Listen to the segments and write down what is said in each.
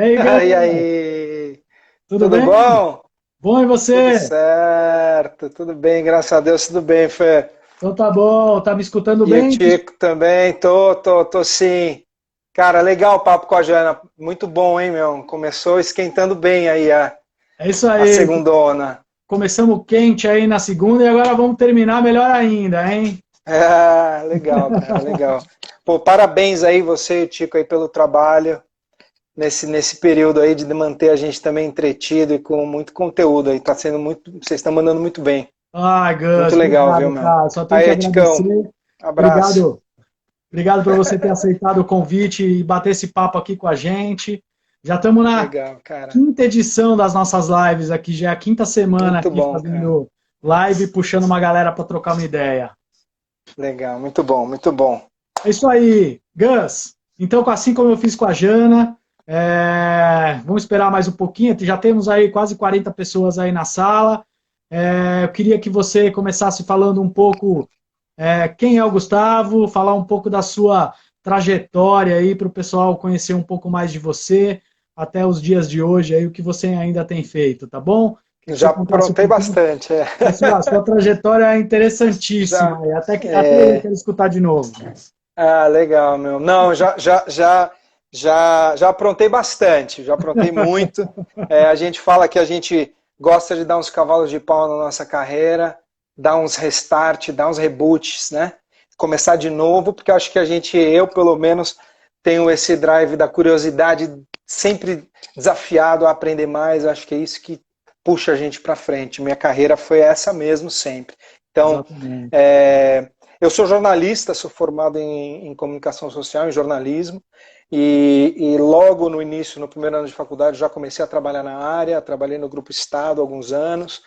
aí, E galera? aí? Tudo Tudo bem? bom? Bom, e Tudo você? certo, tudo bem, graças a Deus, tudo bem, Fê. Então tá bom, tá me escutando E o bem? Tico também, tô sim. Cara, legal o papo com a Jana, muito bom, hein, meu? Começou esquentando bem aí É isso a aí. segundona. Começamos quente aí na segunda e agora vamos terminar melhor ainda, hein? Ah, legal, cara, legal. Pô, parabéns aí você e o Tico aí pelo trabalho nesse período aí de manter a gente também entretido e com muito conteúdo aí. Tá sendo muito, vocês estão mandando muito bem. Ai, Muito Gus, legal, viu, obrigado, meu? cara. Só tenho que Aí, Ticão, agradecer. abraço. Obrigado, obrigado por você ter aceitado o convite e bater esse papo aqui com a gente. Já estamos na Legal, cara. quinta edição das nossas lives aqui, já é a quinta semana Muito aqui bom, cara. fazendo live, puxando uma galera para trocar uma ideia. Legal, muito bom, muito bom. É isso aí, Gus. Então, assim como eu fiz com a Jana, vamos esperar mais um pouquinho. Já temos aí quase 40 pessoas aí na sala. Eu queria que você começasse falando um pouco quem é o Gustavo, falar um pouco da sua trajetória aí para o pessoal conhecer um pouco mais de você até os dias de hoje, aí o que você ainda tem feito, tá bom? Queria que Já você contasse um aprontei pouquinho. bastante, é. A sua trajetória é Já, interessantíssima, e até eu é. quero escutar de novo. Ah, legal, meu. Não, já aprontei bastante, já aprontei muito. É, a gente fala que a gente gosta de dar uns cavalos de pau na nossa carreira, dar uns restart, dar uns reboots, né? Começar de novo, porque eu acho que eu pelo menos, tenho esse drive da curiosidade, sempre desafiado a aprender mais. Eu acho que é isso que puxa a gente para frente. Minha carreira foi essa mesmo sempre. Então, Exatamente. é, eu sou jornalista, sou formado em comunicação social, em jornalismo, e logo no início, no primeiro ano de faculdade, já comecei a trabalhar na área, trabalhei no Grupo Estado há alguns anos,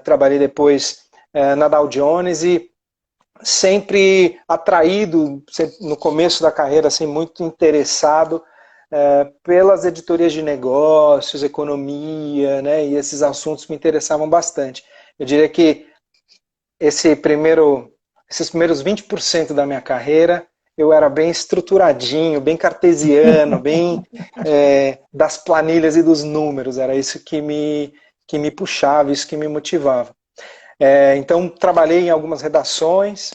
trabalhei depois na Dow Jones e sempre atraído, sempre no começo da carreira, assim, muito interessado pelas editorias de negócios, economia, né, e esses assuntos me interessavam bastante. Eu diria que esse primeiro, esses primeiros 20% da minha carreira, eu era bem estruturadinho, bem cartesiano, bem das planilhas e dos números, era isso que me puxava, isso que me motivava. Então, trabalhei em algumas redações,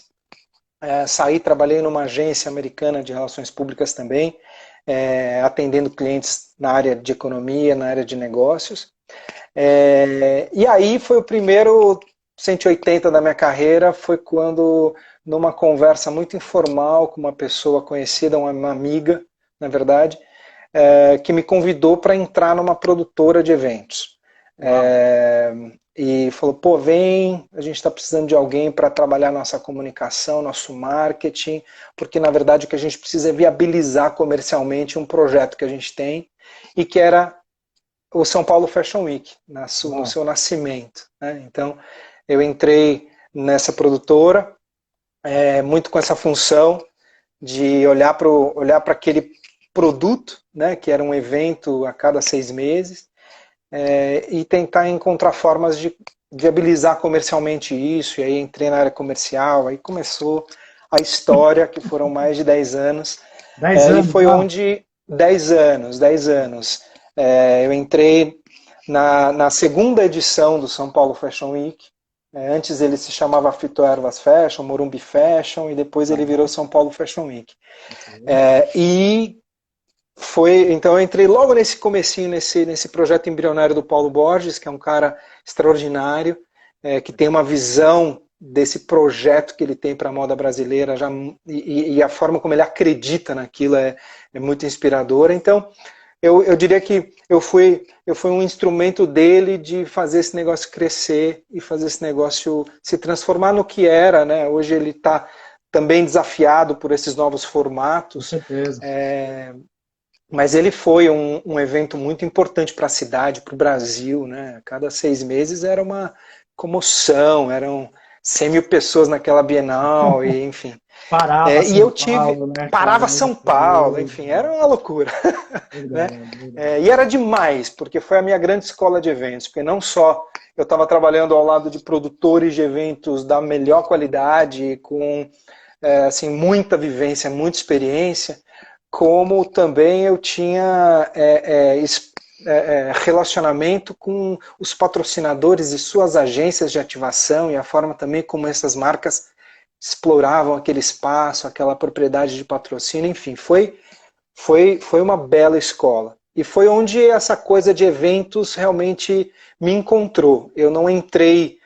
trabalhei numa agência americana de relações públicas também, atendendo clientes na área de economia, na área de negócios. E aí foi o primeiro 180 da minha carreira, foi quando, numa conversa muito informal com uma pessoa conhecida, uma amiga, na verdade, que me convidou para entrar numa produtora de eventos. Uau. E falou, pô, vem, a gente está precisando de alguém para trabalhar nossa comunicação, nosso marketing, porque na verdade o que a gente precisa é viabilizar comercialmente um projeto que a gente tem e que era o São Paulo Fashion Week, no Uau. seu nascimento. Né? Então, eu entrei nessa produtora, muito com essa função de olhar para aquele produto, né, que era um evento a cada 6 meses, e tentar encontrar formas de viabilizar comercialmente isso. E aí entrei na área comercial, aí começou a história, que foram mais de 10 anos, 10 e anos foi já? onde 10 anos. Eu entrei na segunda edição do São Paulo Fashion Week. Antes ele se chamava Fito Ervas Fashion, Morumbi Fashion, e depois ele virou Aham. São Paulo Fashion Week. Ok. E então eu entrei logo nesse comecinho, nesse projeto embrionário do Paulo Borges, que é um cara extraordinário, que tem uma visão desse projeto que ele tem para a moda brasileira, e a forma como ele acredita naquilo é muito inspiradora. Então, eu diria que eu fui um instrumento dele de fazer esse negócio crescer e fazer esse negócio se transformar no que era, né? Hoje ele está também desafiado por esses novos Com formatos, certeza. mas ele foi um evento muito importante para a cidade, para o Brasil, né? Cada 6 meses era uma comoção, eram 100 mil pessoas naquela Bienal, e enfim. Parava E São eu tive, Paulo, né, cara? parava É isso São Paulo, mesmo. enfim, era uma loucura, né? Verdade, verdade. E era demais, porque foi a minha grande escola de eventos, porque não só eu estava trabalhando ao lado de produtores de eventos da melhor qualidade, com assim, muita vivência, muita experiência, como também eu tinha relacionamento com os patrocinadores e suas agências de ativação e a forma também como essas marcas exploravam aquele espaço, aquela propriedade de patrocínio, enfim, foi uma bela escola. E foi onde essa coisa de eventos realmente me encontrou. Eu não entrei...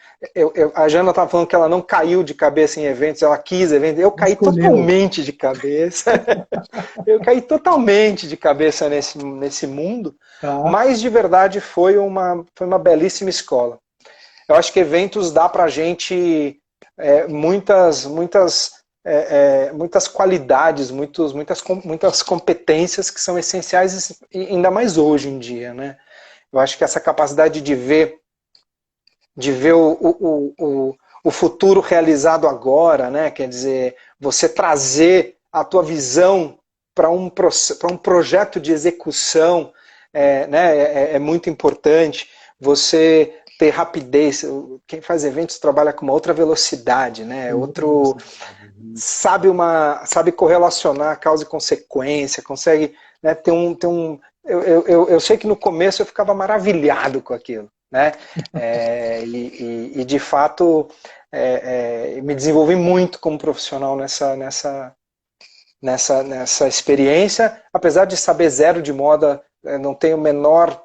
a Jana estava falando que ela não caiu de cabeça em eventos, ela quis eventos. Eu caí totalmente de cabeça. Eu caí totalmente de cabeça nesse mundo, mas de verdade foi uma belíssima escola. Eu acho que eventos dá para a gente muitas qualidades, muitas competências que são essenciais, ainda mais hoje em dia, né? Eu acho que essa capacidade de ver o futuro realizado agora, né? Quer dizer, você trazer a tua visão para um projeto de execução né, é muito importante. Você ter rapidez. Quem faz eventos trabalha com uma outra velocidade, né? Sabe correlacionar causa e consequência, consegue, né, ter um eu sei que no começo eu ficava maravilhado com aquilo, né? E de fato me desenvolvi muito como profissional nessa experiência, apesar de saber zero de moda, não tenho menor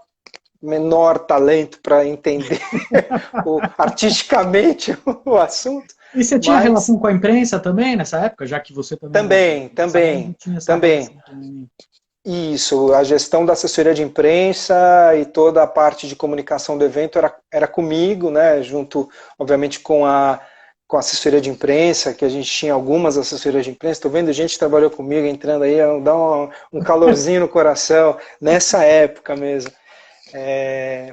talento para entender artisticamente o assunto. E você tinha relação com a imprensa também nessa época, já que você também... Também. Tinha essa relação também. Isso, a gestão da assessoria de imprensa e toda a parte de comunicação do evento era comigo, né, junto, obviamente, com a assessoria de imprensa, que a gente tinha algumas assessorias de imprensa. Estou vendo gente que trabalhou comigo entrando aí, dá um calorzinho no coração, nessa época mesmo.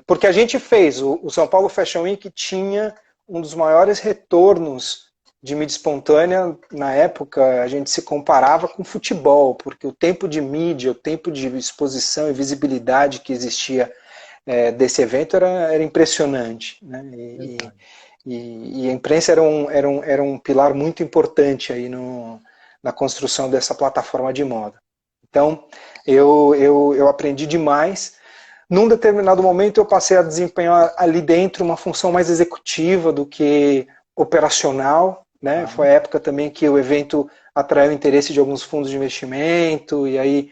Porque a gente fez, o São Paulo Fashion Week tinha um dos maiores retornos de mídia espontânea. Na época a gente se comparava com futebol, porque o tempo de mídia, o tempo de exposição e visibilidade que existia desse evento era impressionante, né? E a imprensa era um pilar muito importante aí na construção dessa plataforma de moda. Então eu aprendi demais. Num determinado momento eu passei a desempenhar ali dentro uma função mais executiva do que operacional, né? Foi a época também que o evento atraiu o interesse de alguns fundos de investimento, e aí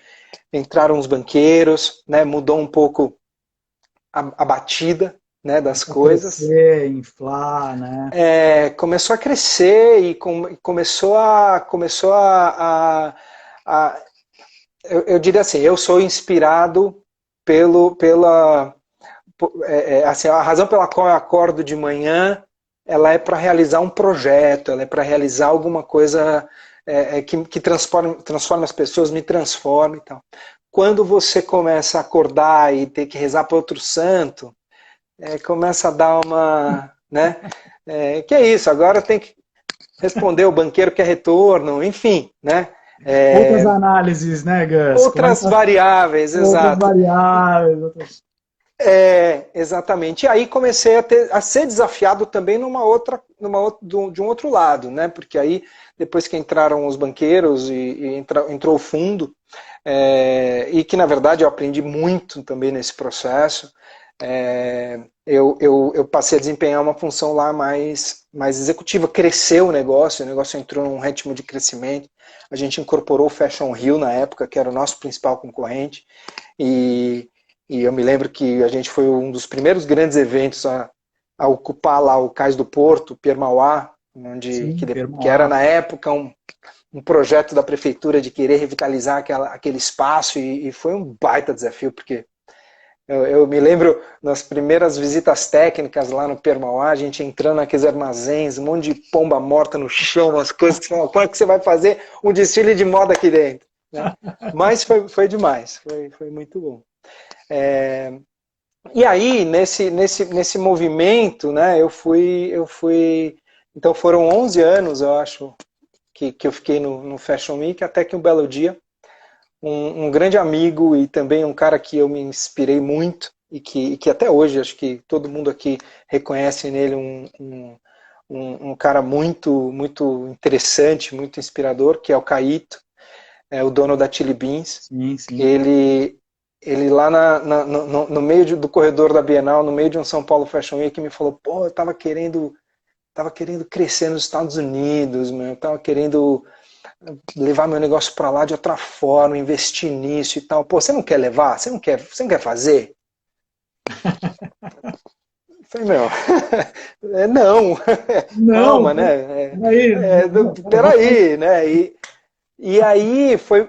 entraram os banqueiros, né? Mudou um pouco a batida, né, das coisas. Crescer, inflar, né? Começou a crescer e começou a eu diria assim, eu sou inspirado assim, a razão pela qual eu acordo de manhã, ela é para realizar um projeto, ela é para realizar alguma coisa que transforme as pessoas, me transforme e tal. Quando você começa a acordar e ter que rezar para outro santo, começa a dar uma... né? Que é isso, agora tem que responder o banqueiro que é retorno, enfim, né? Outras análises, né, Gus? Outras variáveis, exato. Outras variáveis. Exatamente. E aí comecei a ser desafiado também de um outro lado, né? Porque aí, depois que entraram os banqueiros e entrou o fundo, e que na verdade eu aprendi muito também nesse processo, eu passei a desempenhar uma função lá mais executiva. Cresceu o negócio entrou num ritmo de crescimento. A gente incorporou o Fashion Rio na época, que era o nosso principal concorrente, e eu me lembro que a gente foi um dos primeiros grandes eventos a ocupar lá o Cais do Porto, Pier Mauá, que era na época um projeto da prefeitura de querer revitalizar aquele espaço, e foi um baita desafio, porque eu me lembro nas primeiras visitas técnicas lá no Pier Mauá, a gente entrando naqueles armazéns, um monte de pomba morta no chão, umas coisas que você fala, como é que você vai fazer um desfile de moda aqui dentro? Né? Mas foi demais, foi muito bom. E aí, nesse movimento, né, eu fui... Então foram 11 anos, eu acho, que eu fiquei no Fashion Week, até que um belo dia, um grande amigo e também um cara que eu me inspirei muito, e que até hoje acho que todo mundo aqui reconhece nele um cara muito, muito interessante, muito inspirador, que é o Caíto. o dono da Chili Beans. Sim, sim. Ele lá no meio do corredor da Bienal, no meio de um São Paulo Fashion Week, me falou, pô, eu tava querendo crescer nos Estados Unidos, meu, eu tava querendo levar meu negócio para lá de outra forma, investir nisso e tal. Pô, você não quer levar? Você não quer fazer? Eu falei, meu, não, Não, calma, né? peraí, vamos. Peraí, né? E aí foi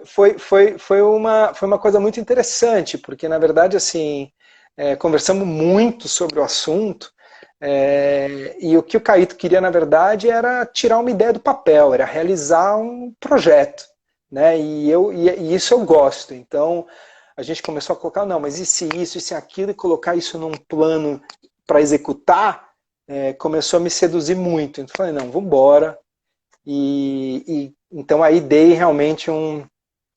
uma coisa muito interessante, porque na verdade assim, conversamos muito sobre o assunto, e o que o Caíto queria na verdade era tirar uma ideia do papel, era realizar um projeto, né? E isso eu gosto. Então a gente começou a colocar, não, mas e se isso, e se aquilo, e colocar isso num plano para executar, começou a me seduzir muito. Então eu falei, não, vamos embora. Então aí dei realmente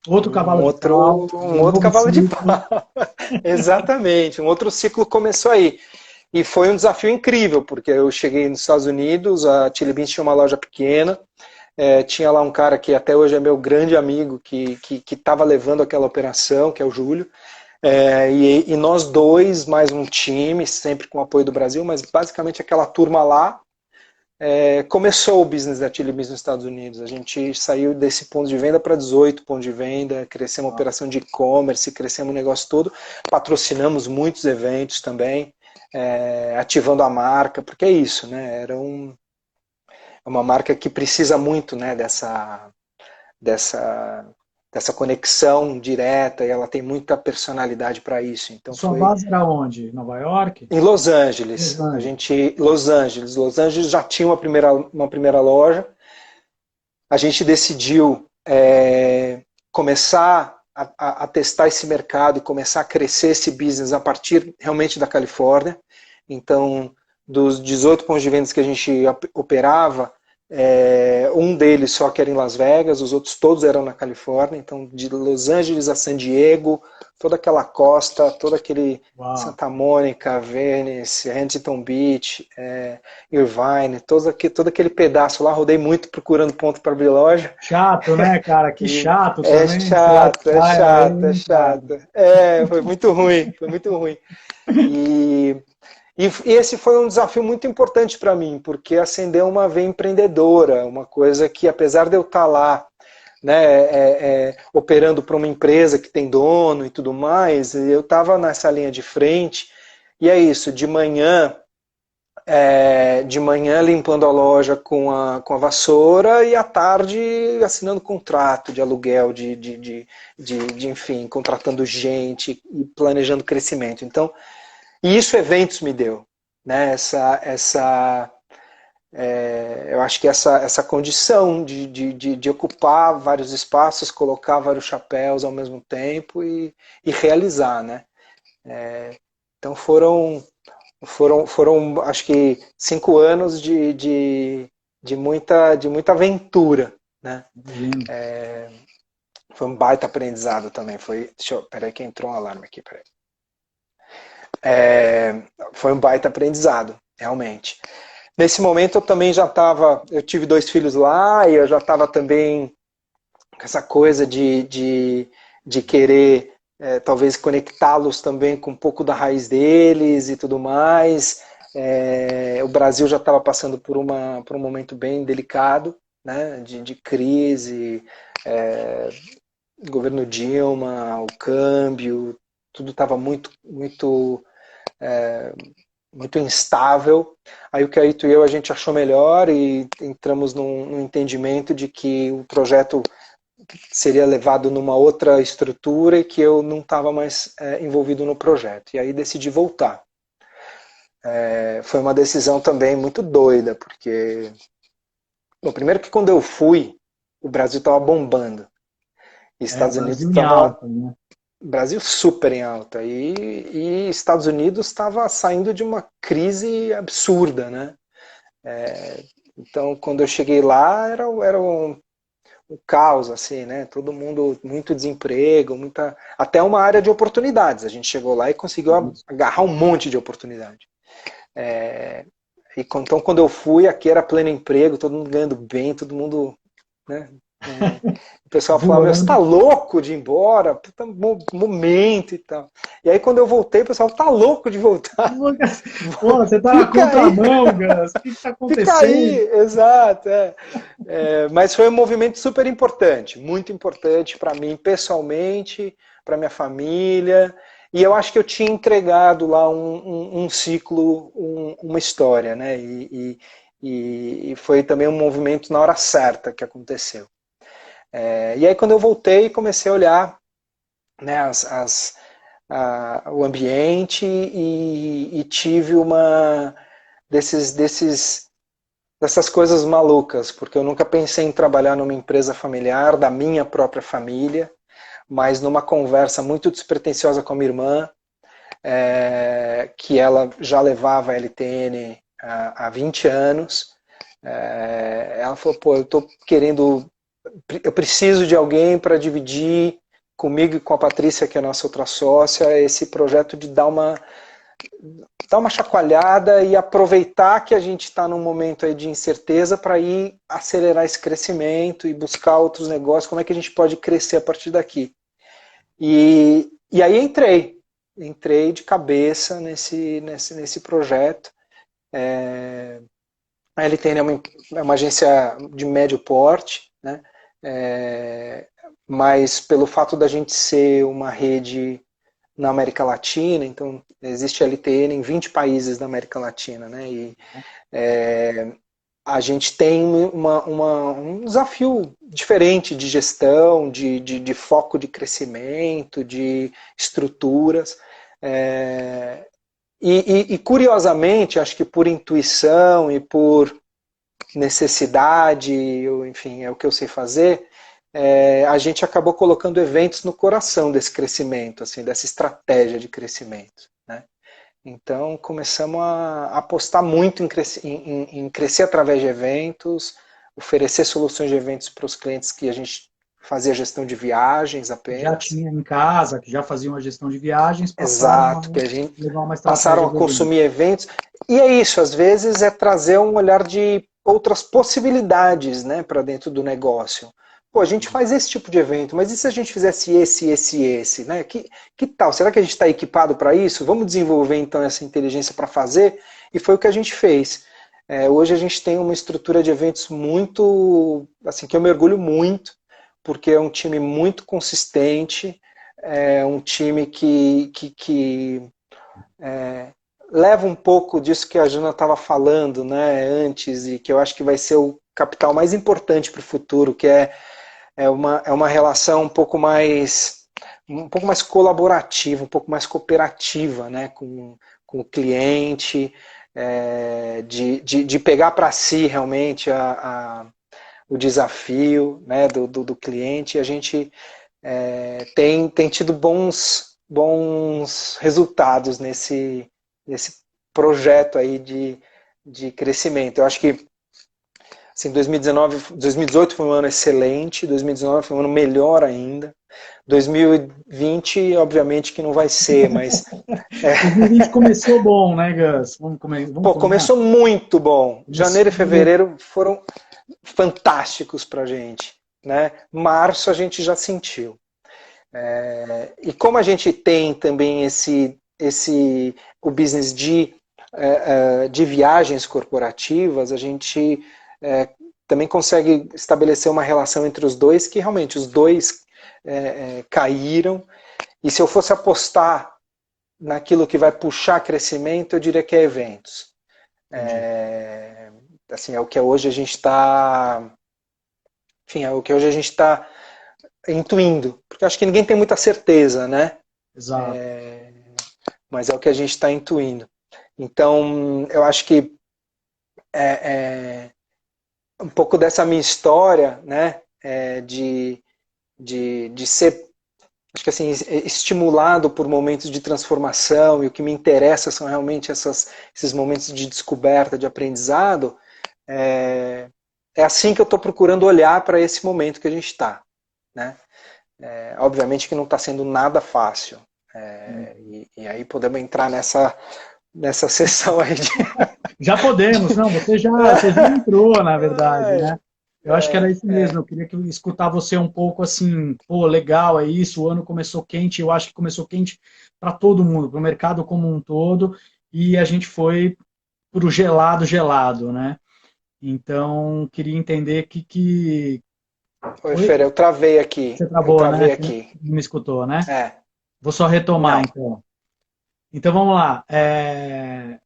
Outro cavalo de pau, um um outro novo cavalo de ciclo. pau. Exatamente, um outro ciclo começou aí. E foi um desafio incrível, porque eu cheguei nos Estados Unidos, a Chili Beans tinha uma loja pequena, tinha lá um cara que até hoje é meu grande amigo, que estava levando aquela operação, que é o Júlio, e nós dois, mais um time, sempre com o apoio do Brasil, mas basicamente aquela turma lá, começou o business da Chili Beans nos Estados Unidos. A gente saiu desse ponto de venda para 18 pontos de venda, crescemos a operação de e-commerce, crescemos o negócio todo, patrocinamos muitos eventos também, ativando a marca, porque é isso, né? Uma marca que precisa muito, né, dessa, dessa conexão direta, e ela tem muita personalidade para isso. Então Sua foi base era onde? Nova York? em Los Los Angeles. Angeles. Los Angeles já tinha uma primeira loja. A gente decidiu começar a testar esse mercado e começar a crescer esse business a partir realmente da Califórnia. Então, dos 18 pontos de vendas que a gente operava, um deles só que era em Las Vegas, os outros todos eram na Califórnia. Então, de Los Angeles a San Diego, toda aquela costa, todo aquele Uau. Santa Mônica, Venice, Huntington Beach, Irvine, todo aquele pedaço lá, rodei muito procurando ponto para abrir loja. Chato, né, cara? Que E chato é também. Cidade de chato, é praia aí, chato, é hein, cara? chato. Foi muito ruim, foi muito ruim. E, e esse foi um desafio muito importante para mim, porque acendeu uma veia empreendedora, uma coisa que, apesar de eu estar lá, né, operando para uma empresa que tem dono e tudo mais, eu estava nessa linha de frente, e é isso, de manhã limpando a loja com a vassoura e à tarde assinando contrato de aluguel, enfim, contratando gente e planejando crescimento. Então, e isso eventos me deu, né? Eu acho que essa condição de ocupar vários espaços, colocar vários chapéus ao mesmo tempo e realizar, né? Então foram, acho que 5 anos de muita aventura, né? Imagino. Foi um baita aprendizado também. Peraí que entrou um alarme aqui, peraí. Foi um baita aprendizado, realmente. Nesse momento eu também eu tive 2 filhos lá e eu já estava também com essa coisa de querer talvez conectá-los também com um pouco da raiz deles e tudo mais. O Brasil já estava passando por um momento bem delicado, né, de crise, governo Dilma, o câmbio, tudo estava muito, muito, muito instável. Aí o Caíto e eu, a gente achou melhor e entramos num entendimento de que o projeto seria levado numa outra estrutura e que eu não estava mais envolvido no projeto. E aí decidi voltar. Foi uma decisão também muito doida, porque bom, primeiro que quando eu fui, o Brasil estava bombando. E Estados Unidos Brasil em estava alta, né? Brasil super em alta e Estados Unidos estava saindo de uma crise absurda, né? Então, quando eu cheguei lá, era um caos, assim, né? Todo mundo, muito desemprego, até uma área de oportunidades. A gente chegou lá e conseguiu agarrar um monte de oportunidade. Então, quando eu fui, aqui era pleno emprego, todo mundo ganhando bem, todo mundo, né, O pessoal falava, meu, você tá louco de ir embora? Puta momento e tal. E aí quando eu voltei, o pessoal, tá louco de voltar? Pô, você tá na Fica aí, contramão, Gus. O que está fica aí, acontecendo? exato. Mas foi um movimento super importante, muito importante para mim pessoalmente, para minha família. E eu acho que eu tinha entregado lá um ciclo, uma história, né? E foi também um movimento na hora certa que aconteceu. E aí quando eu voltei, comecei a olhar, né, o ambiente e tive uma dessas coisas malucas, porque eu nunca pensei em trabalhar numa empresa familiar da minha própria família, mas numa conversa muito despretensiosa com a minha irmã, que ela já levava a LTN há 20 anos. Ela falou, pô, eu preciso de alguém para dividir comigo e com a Patrícia, que é a nossa outra sócia, esse projeto de dar uma chacoalhada e aproveitar que a gente está num momento aí de incerteza para ir acelerar esse crescimento e buscar outros negócios, como é que a gente pode crescer a partir daqui. E aí entrei de cabeça nesse projeto. A LTN é uma agência de médio porte, né? Mas pelo fato da gente ser uma rede na América Latina, então existe LTN em 20 países da América Latina, né? E a gente tem um desafio diferente de gestão, de foco de crescimento, de estruturas. E curiosamente, acho que por intuição e por necessidade, enfim, é o que eu sei fazer, a gente acabou colocando eventos no coração desse crescimento, assim, dessa estratégia de crescimento, né? Então começamos a apostar muito em crescer através de eventos, oferecer soluções de eventos para os clientes que a gente fazia gestão de viagens Já apenas. tinha em casa, que já faziam a gestão de viagens, passaram a Exato, que a gente levar uma passaram estratégia a de evento. consumir eventos. E é isso, às vezes é trazer um olhar de outras possibilidades, né, para dentro do negócio. Pô, a gente faz esse tipo de evento, mas e se a gente fizesse esse, né? Que tal? Será que a gente está equipado para isso? Vamos desenvolver então essa inteligência para fazer? E foi o que a gente fez. Hoje a gente tem uma estrutura de eventos muito, assim, que eu me orgulho muito, porque é um time muito consistente, é um time que leva um pouco disso que a Jana estava falando, né, antes, e que eu acho que vai ser o capital mais importante para o futuro, que é uma relação um pouco mais colaborativa, um pouco mais cooperativa, né, com o cliente, de pegar para si realmente o desafio, né, do cliente. E a gente tem tido bons resultados nesse projeto aí de crescimento. Eu acho que assim, 2018 foi um ano excelente, 2019 foi um ano melhor ainda. 2020, obviamente que não vai ser, mas 2020 começou bom, né, Gus? Vamos combinar? começou muito bom. Janeiro e Começou. fevereiro foram fantásticos para a gente, né? Março a gente já sentiu. E como a gente tem também o business de viagens corporativas, a gente também consegue estabelecer uma relação entre os dois, que realmente os dois caíram. E se eu fosse apostar naquilo que vai puxar crescimento, eu diria que é eventos. Assim, é o que hoje a gente está. Enfim, é o que hoje a gente está intuindo, porque acho que ninguém tem muita certeza, né? Exato. Mas é o que a gente está intuindo. Então, eu acho que um pouco dessa minha história, né, de ser, acho que assim, estimulado por momentos de transformação, e o que me interessa são realmente esses momentos de descoberta, de aprendizado, é assim que eu estou procurando olhar para esse momento que a gente está, né? Obviamente que não está sendo nada fácil. E aí podemos entrar nessa sessão aí de... Já podemos, não, você já entrou, na verdade, né? Eu acho que era isso mesmo. Eu queria escutar você um pouco assim, pô, legal, é isso, o ano começou quente, eu acho que começou quente para todo mundo, para o mercado como um todo, e a gente foi para o gelado, gelado, né? Então, queria entender que... Oi, Oi? Fer, eu travei aqui. Você Eu travou, né? travei Você não aqui. me escutou, né? É, Vou só retomar, não. então. Então vamos lá.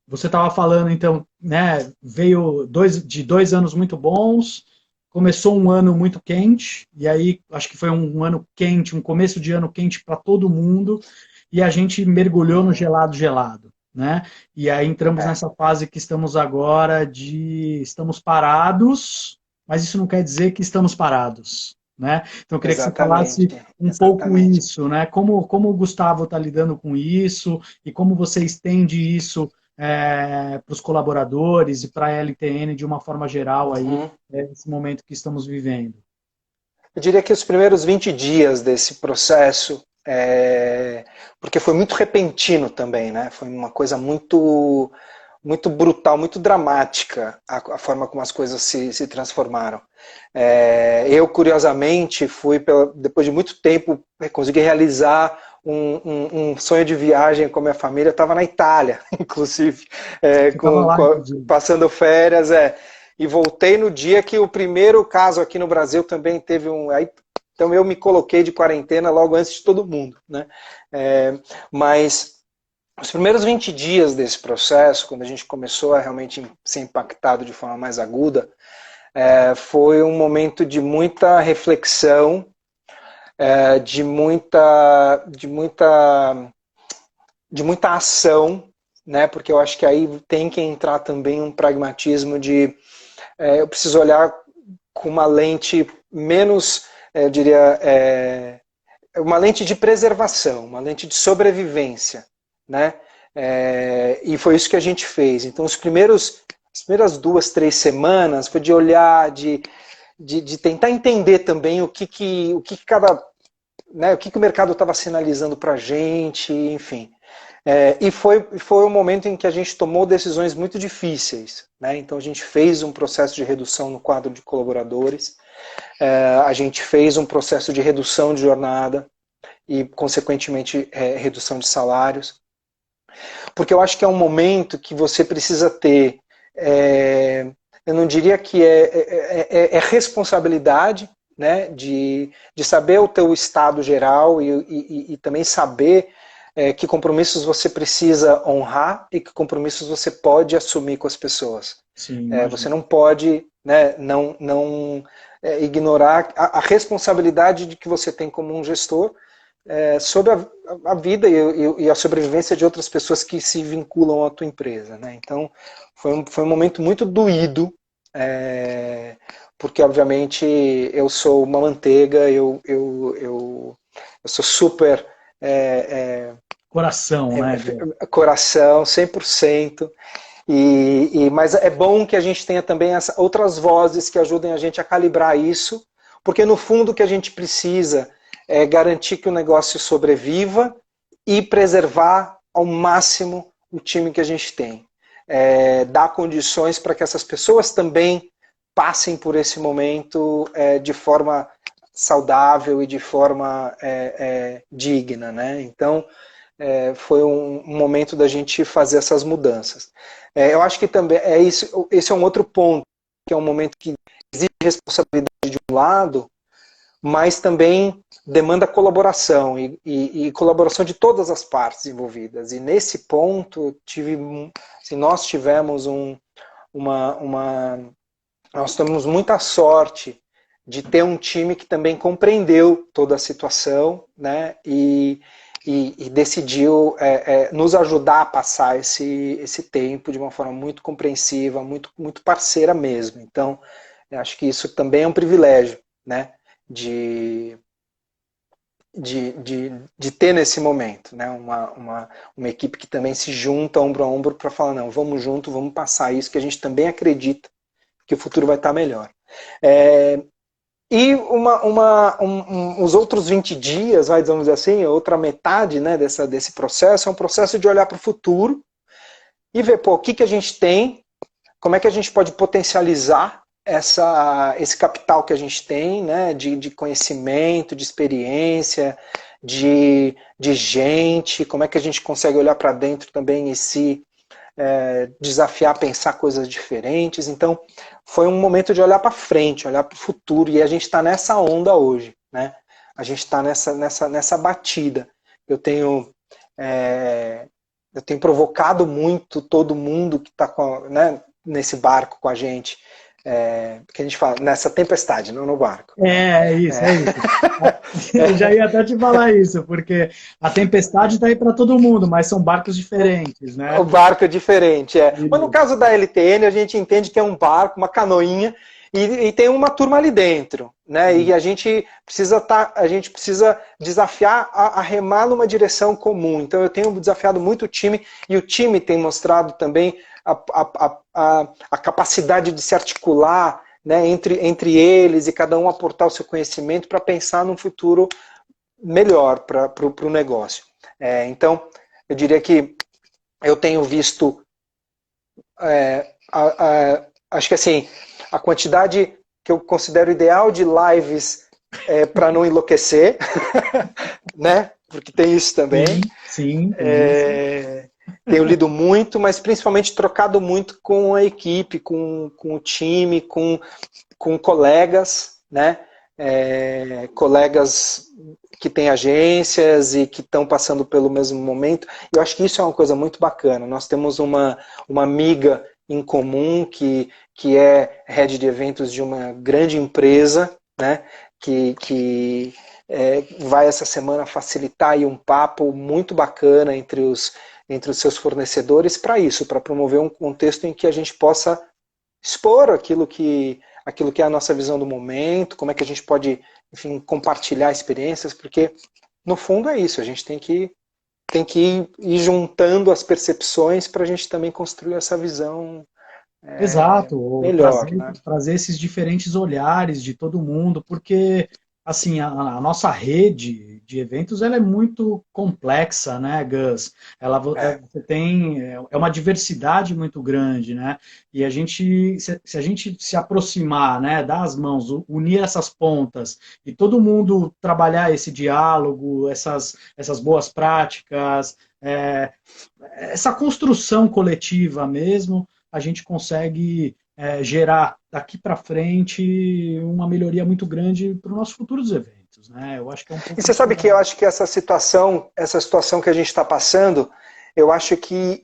Você estava falando, então, né? Veio de 2 anos muito bons, começou um ano muito quente, e aí acho que foi um ano quente, um começo de ano quente para todo mundo, e a gente mergulhou no Uhum, gelado gelado, né? E aí entramos é, nessa fase que estamos agora de estamos parados, mas isso não quer dizer que estamos parados, né? Então eu queria que você falasse exatamente, um pouco exatamente. isso, né? Como o Gustavo está lidando com isso e como você estende isso para os colaboradores e para a LTN de uma forma geral aí, Uhum. nesse momento que estamos vivendo. Eu diria que os primeiros 20 dias desse processo, porque foi muito repentino também, né? Foi uma coisa muito brutal, muito dramática a forma como as coisas se transformaram. Eu, curiosamente, depois de muito tempo, consegui realizar um sonho de viagem com a minha família. Eu estava na Itália, inclusive, Você estava lá, inclusive. passando férias, e voltei no dia que o primeiro caso aqui no Brasil também teve então eu me coloquei de quarentena logo antes de todo mundo, né? Mas os primeiros 20 dias desse processo, quando a gente começou a realmente ser impactado de forma mais aguda, foi um momento de muita reflexão, de muita ação, né? Porque eu acho que aí tem que entrar também um pragmatismo eu preciso olhar com uma lente menos, eu diria, uma lente de preservação, uma lente de sobrevivência, né? E foi isso que a gente fez. Então, as primeiras 2, 3 semanas foi de olhar, de tentar entender também o que cada, né, o que o mercado estava sinalizando para a gente, enfim. E foi um momento em que a gente tomou decisões muito difíceis, né? Então a gente fez um processo de redução no quadro de colaboradores, a gente fez um processo de redução de jornada e, consequentemente, redução de salários, porque eu acho que é um momento que você precisa ter, eu não diria que é responsabilidade, né, de saber o teu estado geral e também saber que compromissos você precisa honrar e que compromissos você pode assumir com as pessoas. Sim, Você imagino. não pode, né, não ignorar a responsabilidade de que você tem como um gestor sobre a vida e a sobrevivência de outras pessoas que se vinculam à tua empresa, né? Então, foi um momento muito doído, porque, obviamente, eu sou uma manteiga, eu sou super Coração, né? coração, 100%. Mas é bom que a gente tenha também outras vozes que ajudem a gente a calibrar isso, porque no fundo o que a gente precisa é garantir que o negócio sobreviva e preservar ao máximo o time que a gente tem. Dar condições para que essas pessoas também passem por esse momento de forma saudável e de forma digna, né? Então, foi um momento da gente fazer essas mudanças. Eu acho que também esse é um outro ponto, que é um momento que exige responsabilidade de um lado, mas também demanda colaboração e colaboração de todas as partes envolvidas. E nesse ponto, nós tivemos nós temos muita sorte de ter um time que também compreendeu toda a situação, né? E decidiu nos ajudar a passar esse tempo de uma forma muito compreensiva, muito, muito parceira mesmo. Então, eu acho que isso também é um privilégio, né? De ter nesse momento, né? Uma equipe que também se junta ombro a ombro para falar, não, vamos junto, vamos passar isso, que a gente também acredita que o futuro vai estar melhor. E os outros 20 dias, vamos dizer assim, outra metade, né, desse processo, é um processo de olhar para o futuro e ver, o que a gente tem, como é que a gente pode potencializar, esse capital que a gente tem, né, de conhecimento, de experiência, de gente, como é que a gente consegue olhar para dentro também e se desafiar a pensar coisas diferentes. Então, foi um momento de olhar para frente, olhar para o futuro, e a gente está nessa onda hoje, né? A gente está nessa batida. Eu tenho, eu tenho provocado muito todo mundo que está, né, nesse barco com a gente, que a gente fala, nessa tempestade, não no barco. É isso, é isso. Eu já ia até te falar isso, porque a tempestade está aí para todo mundo, mas são barcos diferentes, O né? barco é diferente, Mas no caso da LTN, a gente entende que é um barco, uma canoinha, e tem uma turma ali dentro, né? E a gente precisa desafiar a remar numa direção comum. Então eu tenho desafiado muito o time, e o time tem mostrado também a capacidade de se articular, né, entre eles, e cada um aportar o seu conhecimento para pensar num futuro melhor para o negócio. Então, eu diria que eu tenho visto, acho que assim, a quantidade que eu considero ideal de lives para não enlouquecer, né? Porque tem isso também. Sim, tem isso. Tenho lido muito, mas principalmente trocado muito com a equipe, com o time, com colegas, né? Colegas que têm agências e que estão passando pelo mesmo momento. Eu acho que isso é uma coisa muito bacana. Nós temos uma amiga em comum que é head de eventos de uma grande empresa, né? Que vai essa semana facilitar aí um papo muito bacana entre os seus fornecedores para isso, para promover um contexto em que a gente possa expor aquilo que é a nossa visão do momento, como é que a gente pode, enfim, compartilhar experiências, porque no fundo é isso, a gente tem que ir juntando as percepções para a gente também construir essa visão Exato, ou melhor, né? trazer esses diferentes olhares de todo mundo, porque assim a nossa rede de eventos ela é muito complexa, né, Gus? Você tem uma diversidade muito grande, né? E se a gente se aproximar, né, dar as mãos, unir essas pontas e todo mundo trabalhar esse diálogo, essas boas práticas, essa construção coletiva mesmo a gente consegue gerar daqui para frente uma melhoria muito grande para o nosso futuro dos eventos, né? Eu acho que é um E pouco você isso. sabe que eu acho que essa situação que a gente está passando, eu acho que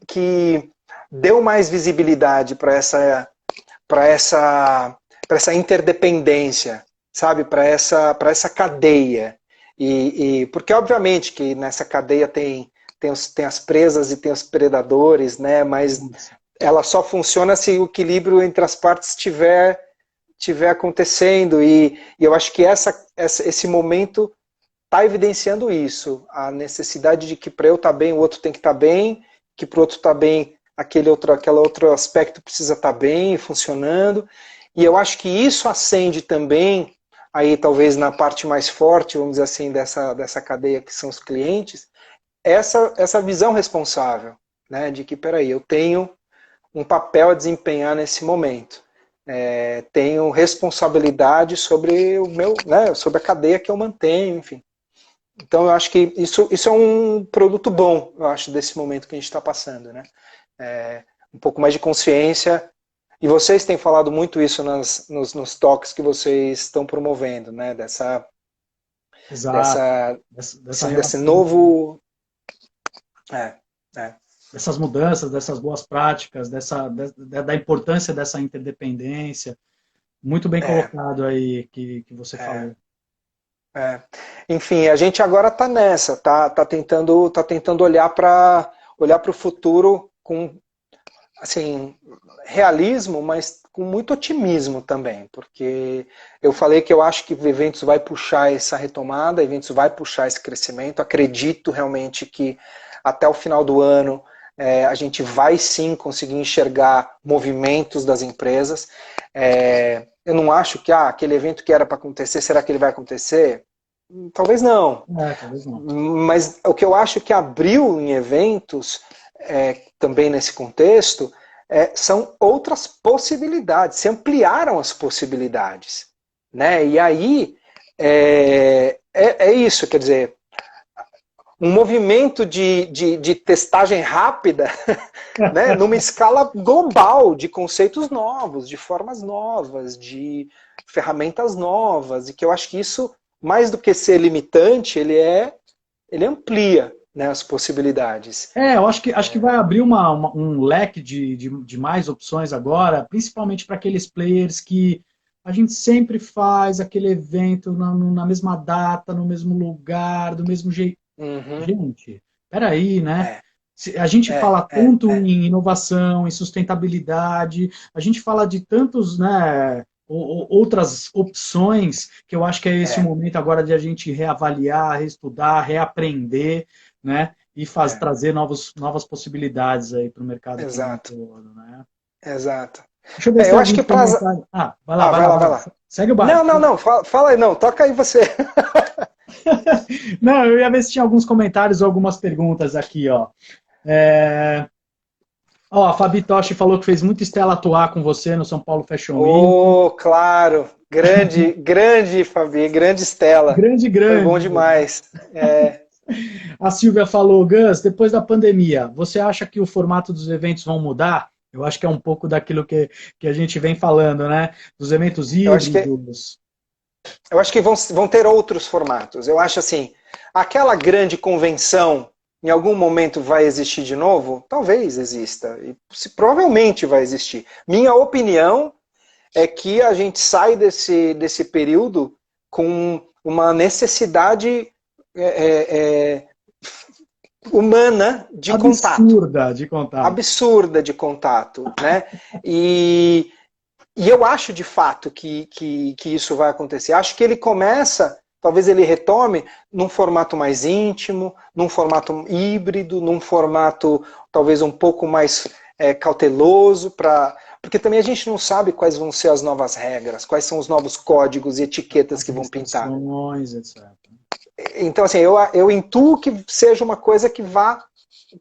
deu mais visibilidade para essa interdependência, sabe? Para essa cadeia. Porque, obviamente, que nessa cadeia tem as presas e tem os predadores, né? Mas ela só funciona se o equilíbrio entre as partes estiver acontecendo. E eu acho que esse momento está evidenciando isso. A necessidade de que para eu estar bem, o outro tem que estar bem, que para o outro estar bem, aquele outro aspecto precisa estar bem e funcionando. E eu acho que isso acende também, aí talvez na parte mais forte, vamos dizer assim, dessa cadeia que são os clientes, essa visão responsável, né, de que, peraí, eu tenho um papel a desempenhar nesse momento. Tenho responsabilidade sobre o meu, né, sobre a cadeia que eu mantenho, enfim. Então eu acho que isso é um produto bom, eu acho, desse momento que a gente está passando, né? Um pouco mais de consciência. E vocês têm falado muito isso nos talks que vocês estão promovendo, né? Exato. Dessa Desse relação, novo. É, é. dessas mudanças, dessas boas práticas, da importância dessa interdependência. Muito bem É, colocado aí que você é, falou. é. Enfim, a gente agora está nessa, tá tentando olhar para o futuro com assim, realismo, mas com muito otimismo também, porque eu falei que eu acho que o Eventos vai puxar essa retomada, Eventos vai puxar esse crescimento, acredito realmente que até o final do ano a gente vai sim conseguir enxergar movimentos das empresas. Eu não acho que aquele evento que era para acontecer, será que ele vai acontecer? Talvez não. Talvez não. Mas o que eu acho que abriu em eventos, também nesse contexto, são outras possibilidades, se ampliaram as possibilidades, né? E aí é isso, quer dizer, um movimento de testagem rápida, né, numa escala global, de conceitos novos, de formas novas, de ferramentas novas, e que eu acho que isso, mais do que ser limitante, ele amplia, né, as possibilidades. Eu acho que vai abrir um leque de mais opções agora, principalmente para aqueles players que a gente sempre faz aquele evento na mesma data, no mesmo lugar, do mesmo jeito. Uhum. Gente, peraí, né? É, A gente fala é, tanto é, em inovação, em sustentabilidade, a gente fala de tantos, né, outras opções, que eu acho que é esse o é, momento agora de a gente reavaliar, reestudar, reaprender, né? E é, trazer novas possibilidades aí para o mercado como um exato, todo, né? exato. Deixa eu ver se tem Eu acho alguns que para... comentários. Ah, vai lá, Ah, vai vai lá, lá, vai vai lá. lá. Segue o Não, barco. não, não, fala aí, não, toca aí você. Não, eu ia ver se tinha alguns comentários ou algumas perguntas aqui, ó. É... Ó, a Fabi Toshi falou que fez muito Estela atuar com você no São Paulo Fashion Week. Oh, claro, grande Fabi, grande Estela, Grande, foi bom grande. demais. A Silvia falou, Gus, depois da pandemia, você acha que o formato dos eventos vão mudar? Eu acho que é um pouco daquilo que a gente vem falando, né? Dos eventos Eu acho que híbridos. Eu acho que vão ter outros formatos. Eu acho assim, aquela grande convenção em algum momento vai existir de novo? Talvez exista. E provavelmente vai existir. Minha opinião é que a gente sai desse período com uma necessidade humana de contato. Absurda de contar. Absurda de contato. Né? E eu acho de fato que isso vai acontecer. Acho que ele começa, talvez ele retome num formato mais íntimo, num formato híbrido, num formato talvez um pouco mais cauteloso, porque também a gente não sabe quais vão ser as novas regras, quais são os novos códigos e etiquetas As que vão pintar. restrições, etc. Então, assim, eu intuo que seja uma coisa que vá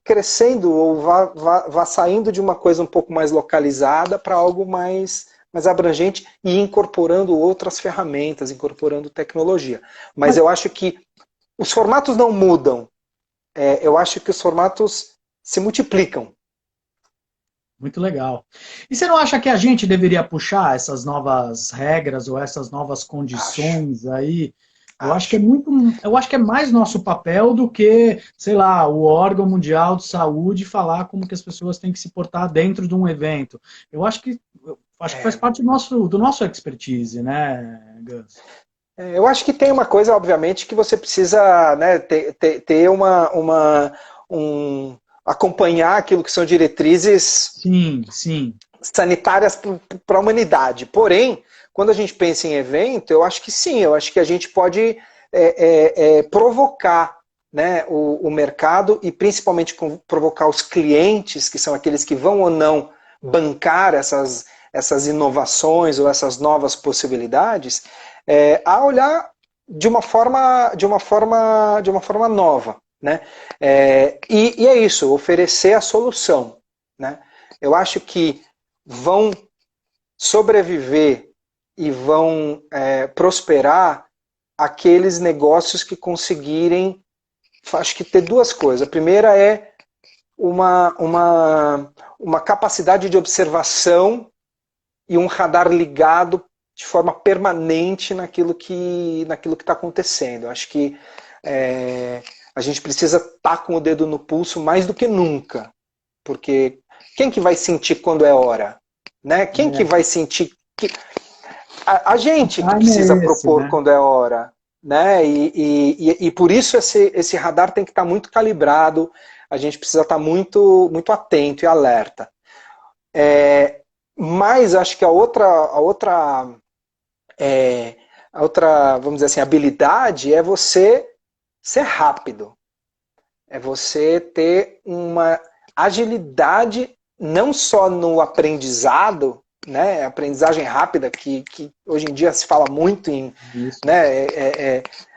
crescendo ou vá saindo de uma coisa um pouco mais localizada para algo mais abrangente e incorporando outras ferramentas, incorporando tecnologia. Mas eu acho que os formatos não mudam. Eu acho que os formatos se multiplicam. Muito legal. E você não acha que a gente deveria puxar essas novas regras ou essas novas Acho, condições aí? acho. Eu acho que é mais nosso papel do que, sei lá, o órgão mundial de saúde falar como que as pessoas têm que se portar dentro de um evento. Eu acho que faz parte do nosso expertise, né, Gus? Eu acho que tem uma coisa, obviamente, que você precisa, né, ter acompanhar aquilo que são diretrizes Sim, sim. sanitárias para a humanidade. Porém, quando a gente pensa em evento, eu acho que sim, eu acho que a gente pode provocar, né, o mercado e principalmente provocar os clientes, que são aqueles que vão ou não bancar essas inovações ou essas novas possibilidades, a olhar de uma forma nova. Né? E é isso, oferecer a solução. Né? Eu acho que vão sobreviver e vão prosperar aqueles negócios que conseguirem, acho que ter duas coisas. A primeira é uma capacidade de observação e um radar ligado de forma permanente naquilo que está acontecendo. Eu acho que a gente precisa estar com o dedo no pulso mais do que nunca, porque quem que vai sentir quando é hora? Né? Quem que vai sentir que... A O gente que time precisa é esse, propor né? quando é hora. Né? E por isso esse radar tem que estar muito calibrado, a gente precisa estar muito, muito atento e alerta. Mas acho que a outra, vamos dizer assim, habilidade é você ser rápido. É você ter uma agilidade não só no aprendizado, né, aprendizagem rápida, que hoje em dia se fala muito em, Isso. né,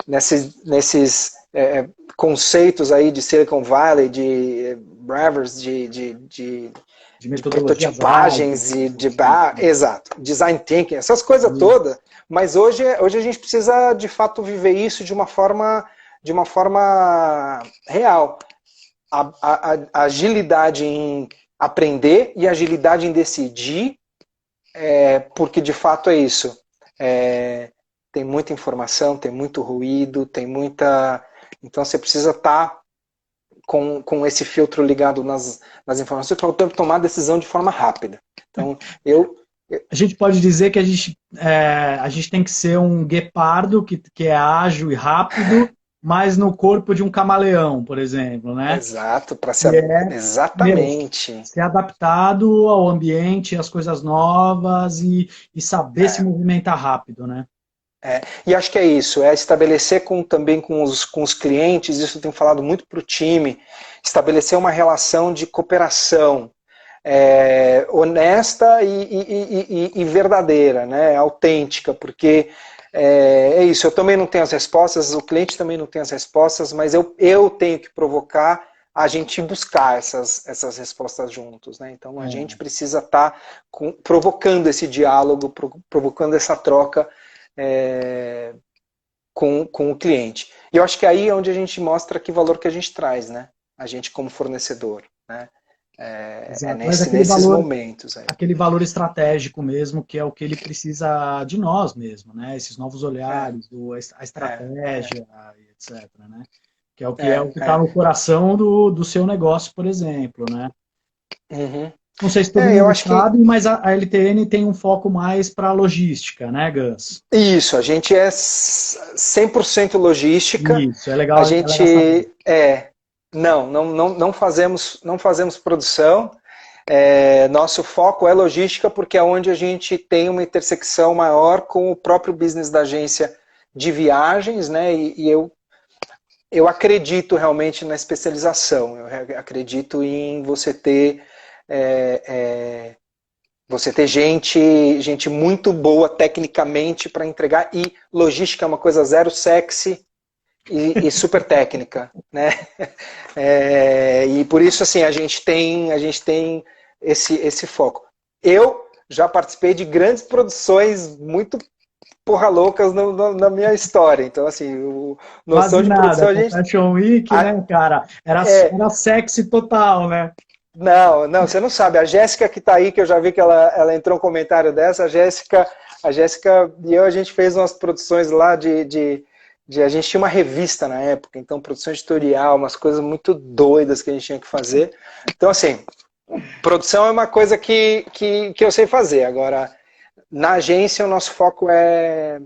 nesses conceitos aí de Silicon Valley, de Bravers, de De de metodologias prototipagens ágeis. e exato, design thinking, essas coisas todas, mas hoje a gente precisa de fato viver isso de uma forma real. A agilidade em aprender e agilidade em decidir, porque de fato é isso. Tem muita informação, tem muito ruído, tem muita. Então você precisa estar com esse filtro ligado nas informações para tomar a decisão de forma rápida. Então, A gente pode dizer que a gente tem que ser um guepardo que é ágil e rápido, mas no corpo de um camaleão, por exemplo, né? exato, para Que ser. é, meu, Exatamente. ser adaptado ao ambiente, às coisas novas e saber se movimentar rápido, né? E acho que é isso, estabelecer também com os clientes, isso eu tenho falado muito para o time, estabelecer uma relação de cooperação honesta e verdadeira, né, autêntica, porque é isso, eu também não tenho as respostas, o cliente também não tem as respostas, mas eu tenho que provocar a gente buscar essas respostas juntos, né? Então a gente precisa estar provocando esse diálogo, provocando essa troca com o cliente. E eu acho que aí é onde a gente mostra que valor que a gente traz, né? A gente como fornecedor, né? Nesses momentos. Aquele valor estratégico mesmo, que é o que ele precisa de nós mesmo, né? Esses novos olhares, a estratégia, etc, né? Que é o que está no coração do seu negócio, por exemplo, né? Uhum. Não sei se todo mundo sabe, mas a LTN tem um foco mais para logística, né, Gus? Isso, a gente é 100% logística. Isso, é legal, A é legal saber. gente não fazemos produção. Nosso foco é logística porque é onde a gente tem uma intersecção maior com o próprio business da agência de viagens, né? E eu acredito realmente na especialização. Eu acredito em você ter gente muito boa tecnicamente para entregar, e logística é uma coisa zero sexy e super técnica, né? E por isso assim a gente tem esse foco. Eu já participei de grandes produções muito porra loucas na minha história, então assim, noção Quase de nada, produção a com gente Fashion Week, né, cara? Era sexy total, né? Não, você não sabe. A Jéssica que está aí, que eu já vi que ela entrou um comentário dessa, a Jéssica e eu, a gente fez umas produções lá a gente tinha uma revista na época, então produção editorial, umas coisas muito doidas que a gente tinha que fazer. Então, assim, produção é uma coisa que eu sei fazer. Agora, na agência, o nosso foco é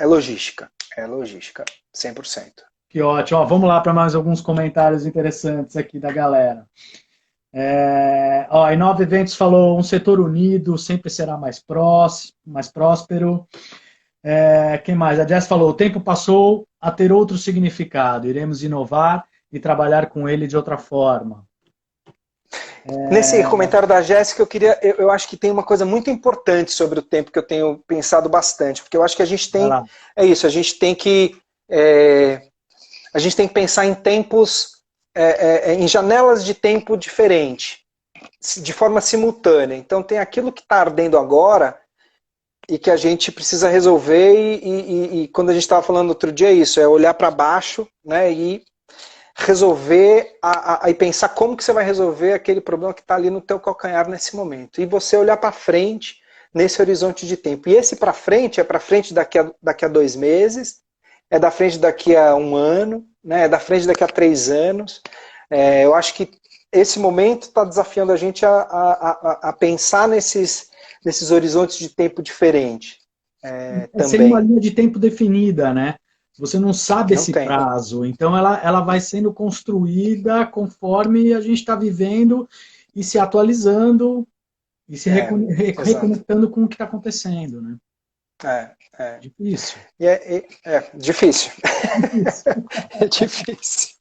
logística. É logística, 100%. Que ótimo. Ó, vamos lá para mais alguns comentários interessantes aqui da galera. A Inova Eventos falou: um setor unido sempre será mais próspero. Quem mais? A Jess falou: o tempo passou a ter outro significado. Iremos inovar e trabalhar com ele de outra forma. Nesse comentário da Jéssica, eu acho que tem uma coisa muito importante sobre o tempo que eu tenho pensado bastante, porque eu acho que a gente tem, a gente tem que pensar em tempos, em janelas de tempo diferente, de forma simultânea. Então tem aquilo que está ardendo agora e que a gente precisa resolver, e quando a gente estava falando outro dia, isso, é olhar para baixo, né, e resolver e pensar como que você vai resolver aquele problema que está ali no teu calcanhar nesse momento. E você olhar para frente nesse horizonte de tempo. E esse para frente é para frente daqui a 2 meses, é da frente daqui a 1 ano, né, é da frente daqui a 3 anos. Eu acho que esse momento está desafiando a gente a pensar nesses horizontes de tempo diferentes. Sem uma linha de tempo definida, né? Você não sabe esse prazo, então ela vai sendo construída conforme a gente está vivendo e se atualizando e se reconectando com o que está acontecendo, né? Difícil. Difícil. É difícil.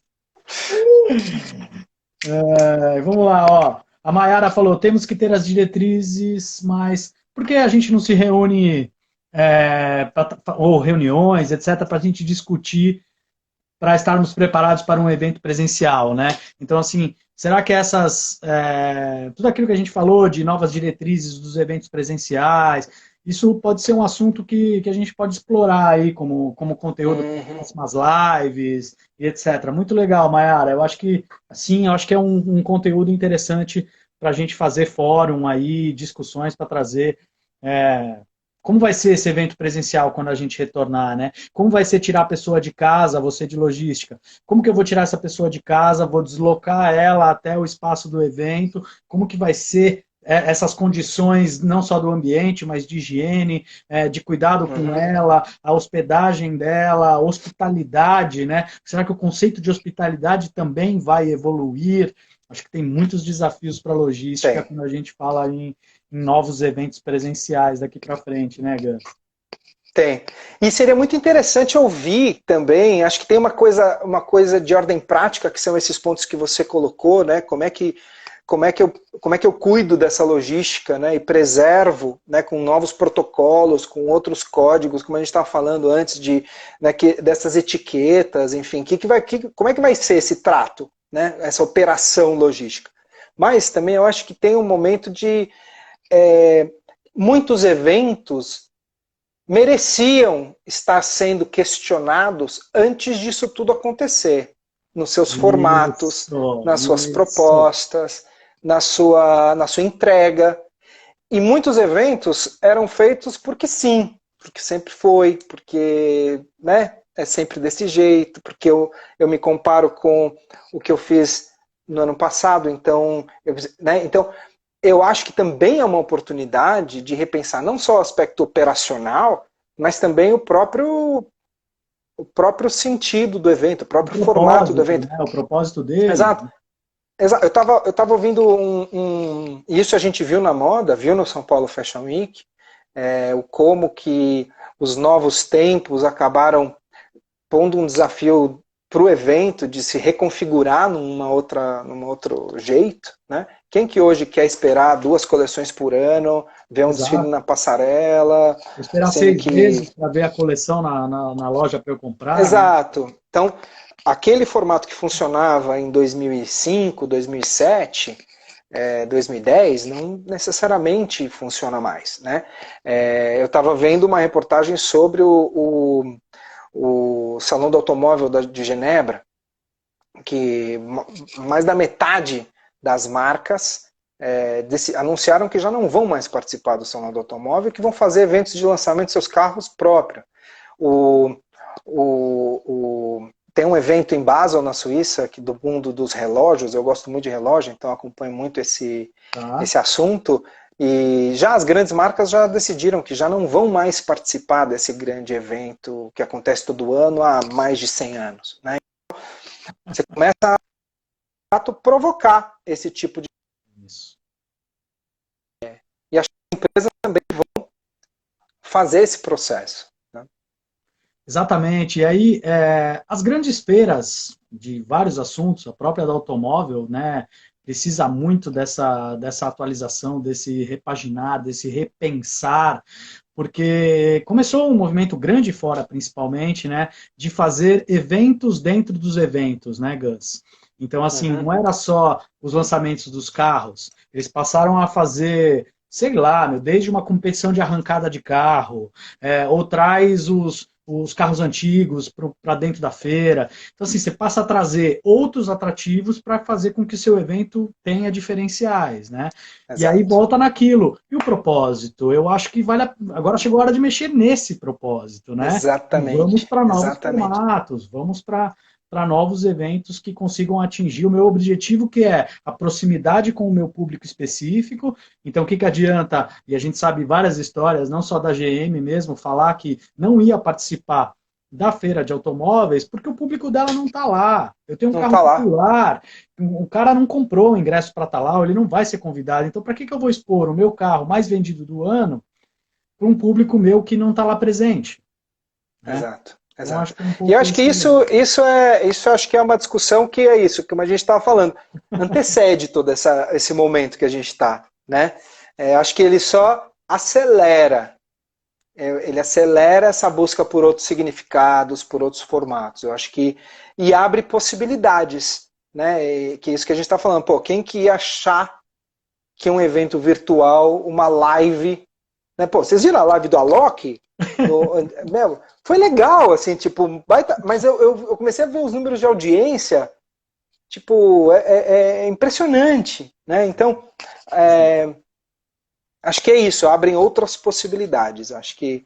Vamos lá, ó. A Mayara falou: temos que ter as diretrizes, mas por que a gente não se reúne ou reuniões, etc., para a gente discutir, para estarmos preparados para um evento presencial, né? Então, assim, Será que tudo aquilo que a gente falou de novas diretrizes dos eventos presenciais, isso pode ser um assunto que a gente pode explorar aí como conteúdo para as Uhum. próximas lives e etc. Muito legal, Mayara. Eu acho que, sim, eu acho que é um conteúdo interessante para a gente fazer fórum aí, discussões para trazer. é, Como vai ser esse evento presencial quando a gente retornar, né? Como vai ser tirar a pessoa de casa, você de logística? Como que eu vou tirar essa pessoa de casa, vou deslocar ela até o espaço do evento? Como que vai ser essas condições, não só do ambiente, mas de higiene, de cuidado com Uhum. ela, a hospedagem dela, a hospitalidade, né? Será que o conceito de hospitalidade também vai evoluir? Acho que tem muitos desafios para a logística Tem. quando a gente fala em novos eventos presenciais daqui para frente, né, Gus? Tem. E seria muito interessante ouvir também, acho que tem uma coisa de ordem prática, que são esses pontos que você colocou, né? Como é que eu cuido dessa logística, né? E preservo, né? Com novos protocolos, com outros códigos, como a gente estava falando antes né, dessas etiquetas, enfim, como é que vai ser esse trato, né? Essa operação logística. Mas também eu acho que tem um momento de muitos eventos mereciam estar sendo questionados antes disso tudo acontecer, nos seus formatos, Isso, nas suas isso. propostas, na sua entrega. E muitos eventos eram feitos porque sim, porque sempre foi, porque né, é sempre desse jeito, porque eu me comparo com o que eu fiz no ano passado, então eu acho que também é uma oportunidade de repensar não só o aspecto operacional, mas também o próprio sentido do evento, o O próprio formato do propósito, evento. né? O propósito dele. Exato. Exato. Eu tava ouvindo isso a gente viu na moda, viu no São Paulo Fashion Week, o como que os novos tempos acabaram pondo um desafio para o evento de se reconfigurar num outro jeito, né? Quem que hoje quer esperar 2 coleções por ano, ver um desfile Exato. na passarela, Vou esperar sendo 6 meses que... para ver a coleção na loja para eu comprar, né? Exato. Então, aquele formato que funcionava em 2005, 2007, 2010, não necessariamente funciona mais, né? Eu estava vendo uma reportagem sobre o Salão do Automóvel de Genebra, que mais da metade das marcas anunciaram que já não vão mais participar do Salão do Automóvel, que vão fazer eventos de lançamento de seus carros próprios. O, tem um evento em Basel, na Suíça, que do mundo dos relógios, eu gosto muito de relógio, então acompanho muito Tá? esse assunto, e já as grandes marcas já decidiram que já não vão mais participar desse grande evento que acontece todo ano há mais de 100 anos. Né? Você começa a provocar esse tipo de... Isso. E as empresas também vão fazer esse processo. Né? Exatamente. E aí, as grandes feiras de vários assuntos, a própria da automóvel, né, precisa muito dessa atualização, desse repaginar, desse repensar, porque começou um movimento grande fora, principalmente, né, de fazer eventos dentro dos eventos, né, Gus? Então, assim, Uhum. não era só os lançamentos dos carros, eles passaram a fazer, sei lá, meu, desde uma competição de arrancada de carro, ou traz os carros antigos para dentro da feira. Então, assim, você passa a trazer outros atrativos para fazer com que o seu evento tenha diferenciais, né? E aí Exato. volta naquilo. E o propósito? Eu acho que agora chegou a hora de mexer nesse propósito, né? E vamos Exatamente. para novos Exatamente. formatos, vamos para novos eventos que consigam atingir o meu objetivo, que é a proximidade com o meu público específico. Então, o que, que adianta? E a gente sabe várias histórias, não só da GM mesmo, falar que não ia participar da feira de automóveis porque o público dela não está lá. Eu tenho um Não carro está lá. popular, o cara não comprou o ingresso para estar lá, ele não vai ser convidado. Então, para que eu vou expor o meu carro mais vendido do ano para um público meu que não está lá presente? Né? Exato. Então, acho Exato. que é um E eu pouco acho que esse. isso acho que é uma discussão que é isso, como a gente estava falando, antecede todo esse momento que a gente está, né? Acho que ele só acelera, ele acelera essa busca por outros significados, por outros formatos. Eu acho que e abre possibilidades, né? Que é isso que a gente está falando. Pô, quem que ia achar que um evento virtual, uma live, né? Pô, vocês viram a live do Alok? Meu, foi legal, assim, tipo, mas eu comecei a ver os números de audiência, tipo, é impressionante, né? Então, acho que é isso, abrem outras possibilidades, acho que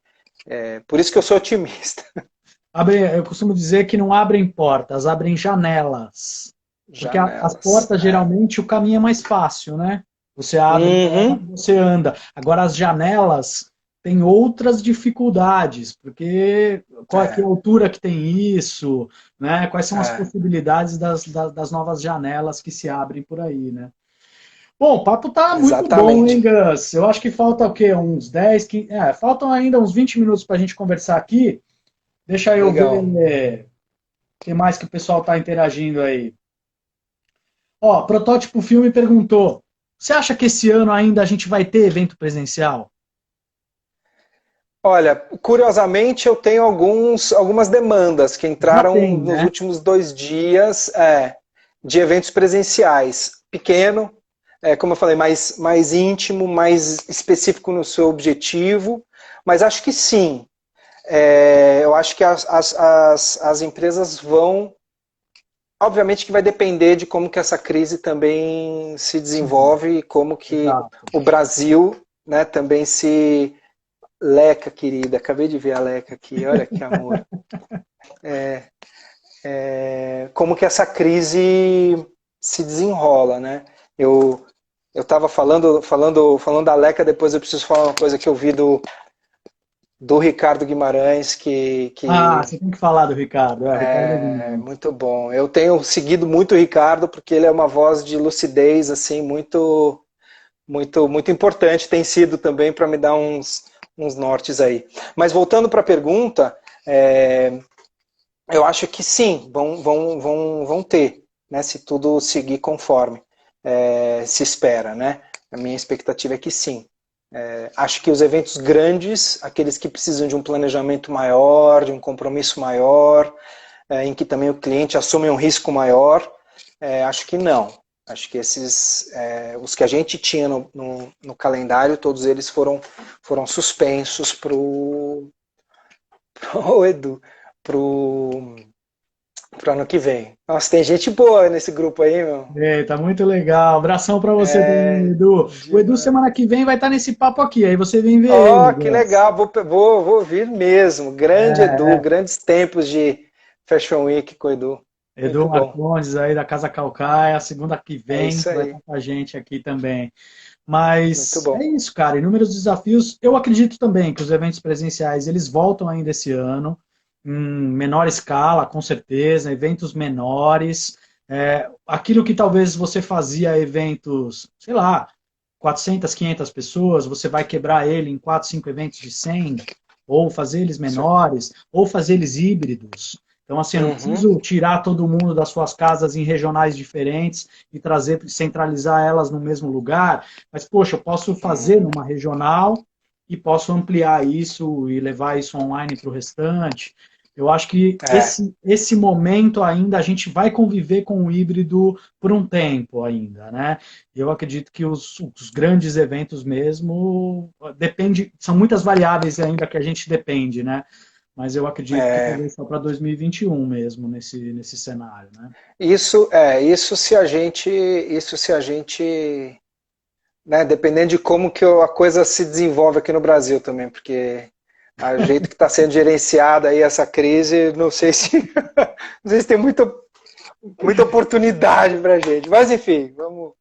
por isso que eu sou otimista. Eu costumo dizer que não abrem portas, abrem janelas. Porque as Janelas. portas, geralmente, o caminho é mais fácil, né? Você abre, Uhum. você anda. Agora, as janelas têm outras dificuldades, porque qual é que é a altura que tem isso, né? Quais são as possibilidades das novas janelas que se abrem por aí, né? Bom, o papo tá muito bom, hein, Exatamente. Gus? Eu acho que falta o quê? Uns 10, 15... faltam ainda uns 20 minutos para a gente conversar aqui. Deixa eu Legal. ver o que mais que o pessoal está interagindo aí. Ó, Protótipo Filme perguntou: você acha que esse ano ainda a gente vai ter evento presencial? Olha, curiosamente eu tenho algumas demandas que Já entraram tem, nos né? últimos 2 dias de eventos presenciais. Pequeno, como eu falei, mais íntimo, mais específico no seu objetivo, mas acho que sim. Eu acho que as empresas vão. Obviamente que vai depender de como que essa crise também se Sim, desenvolve e como que exato. o Brasil, né, também se. Leca, querida, acabei de ver a Leca aqui, olha que amor. Como que essa crise se desenrola, né? Eu estava falando da Leca, depois eu preciso falar uma coisa que eu vi do Ricardo Guimarães, Ah, que você tem que falar do Ricardo. O Ricardo é é lindo. muito bom. Eu tenho seguido muito o Ricardo, porque ele é uma voz de lucidez, assim, muito importante, tem sido também para me dar uns nortes aí. Mas voltando para a pergunta, eu acho que sim, vão ter, né, se tudo seguir conforme se espera, né? A minha expectativa é que sim. Acho que os eventos grandes, aqueles que precisam de um planejamento maior, de um compromisso maior, em que também o cliente assume um risco maior, acho que não. Acho que os que a gente tinha no calendário, todos eles foram suspensos pro Edu, pro ano que vem. Nossa, tem gente boa nesse grupo aí, meu. Tá muito legal. Abração para você também, É Edu. O Edu, semana demais. que vem, vai estar nesse papo aqui. Aí você vem ver ele, Ó, que Gus. legal, vou vir mesmo. Grande Edu, É, grandes tempos de Fashion Week com o Edu. Edu Muito bom. Marcondes aí da Casa Calcaia, segunda que É vem, isso vai aí. estar com a gente aqui também. Muito Mas é bom. isso, cara. Inúmeros desafios. Eu acredito também que os eventos presenciais eles voltam ainda esse ano, em menor escala, com certeza, eventos menores. Aquilo que talvez você fazia eventos, sei lá, 400, 500 pessoas, você vai quebrar ele em 4, 5 eventos de 100, ou fazer eles Sim. menores, ou fazer eles híbridos. Então, assim, eu não Uhum. preciso tirar todo mundo das suas casas em regionais diferentes e trazer, centralizar elas no mesmo lugar, mas, poxa, eu posso fazer Uhum. numa regional e posso ampliar isso e levar isso online para o restante. Eu acho que É, esse momento ainda a gente vai conviver com o híbrido por um tempo ainda, né? Eu acredito que os grandes eventos mesmo são muitas variáveis ainda que a gente depende, né? Mas eu acredito que é, talvez só para 2021 mesmo nesse cenário, né? isso se a gente, né, dependendo de como que a coisa se desenvolve aqui no Brasil também, porque a jeito que está sendo gerenciada aí essa crise, não sei se não sei se tem muita oportunidade para a gente. Mas enfim, vamos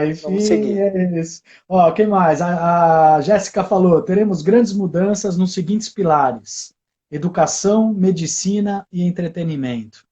Enfim, seguir. é isso. Ó, quem mais? A Jéssica falou: teremos grandes mudanças nos seguintes pilares: educação, medicina e entretenimento.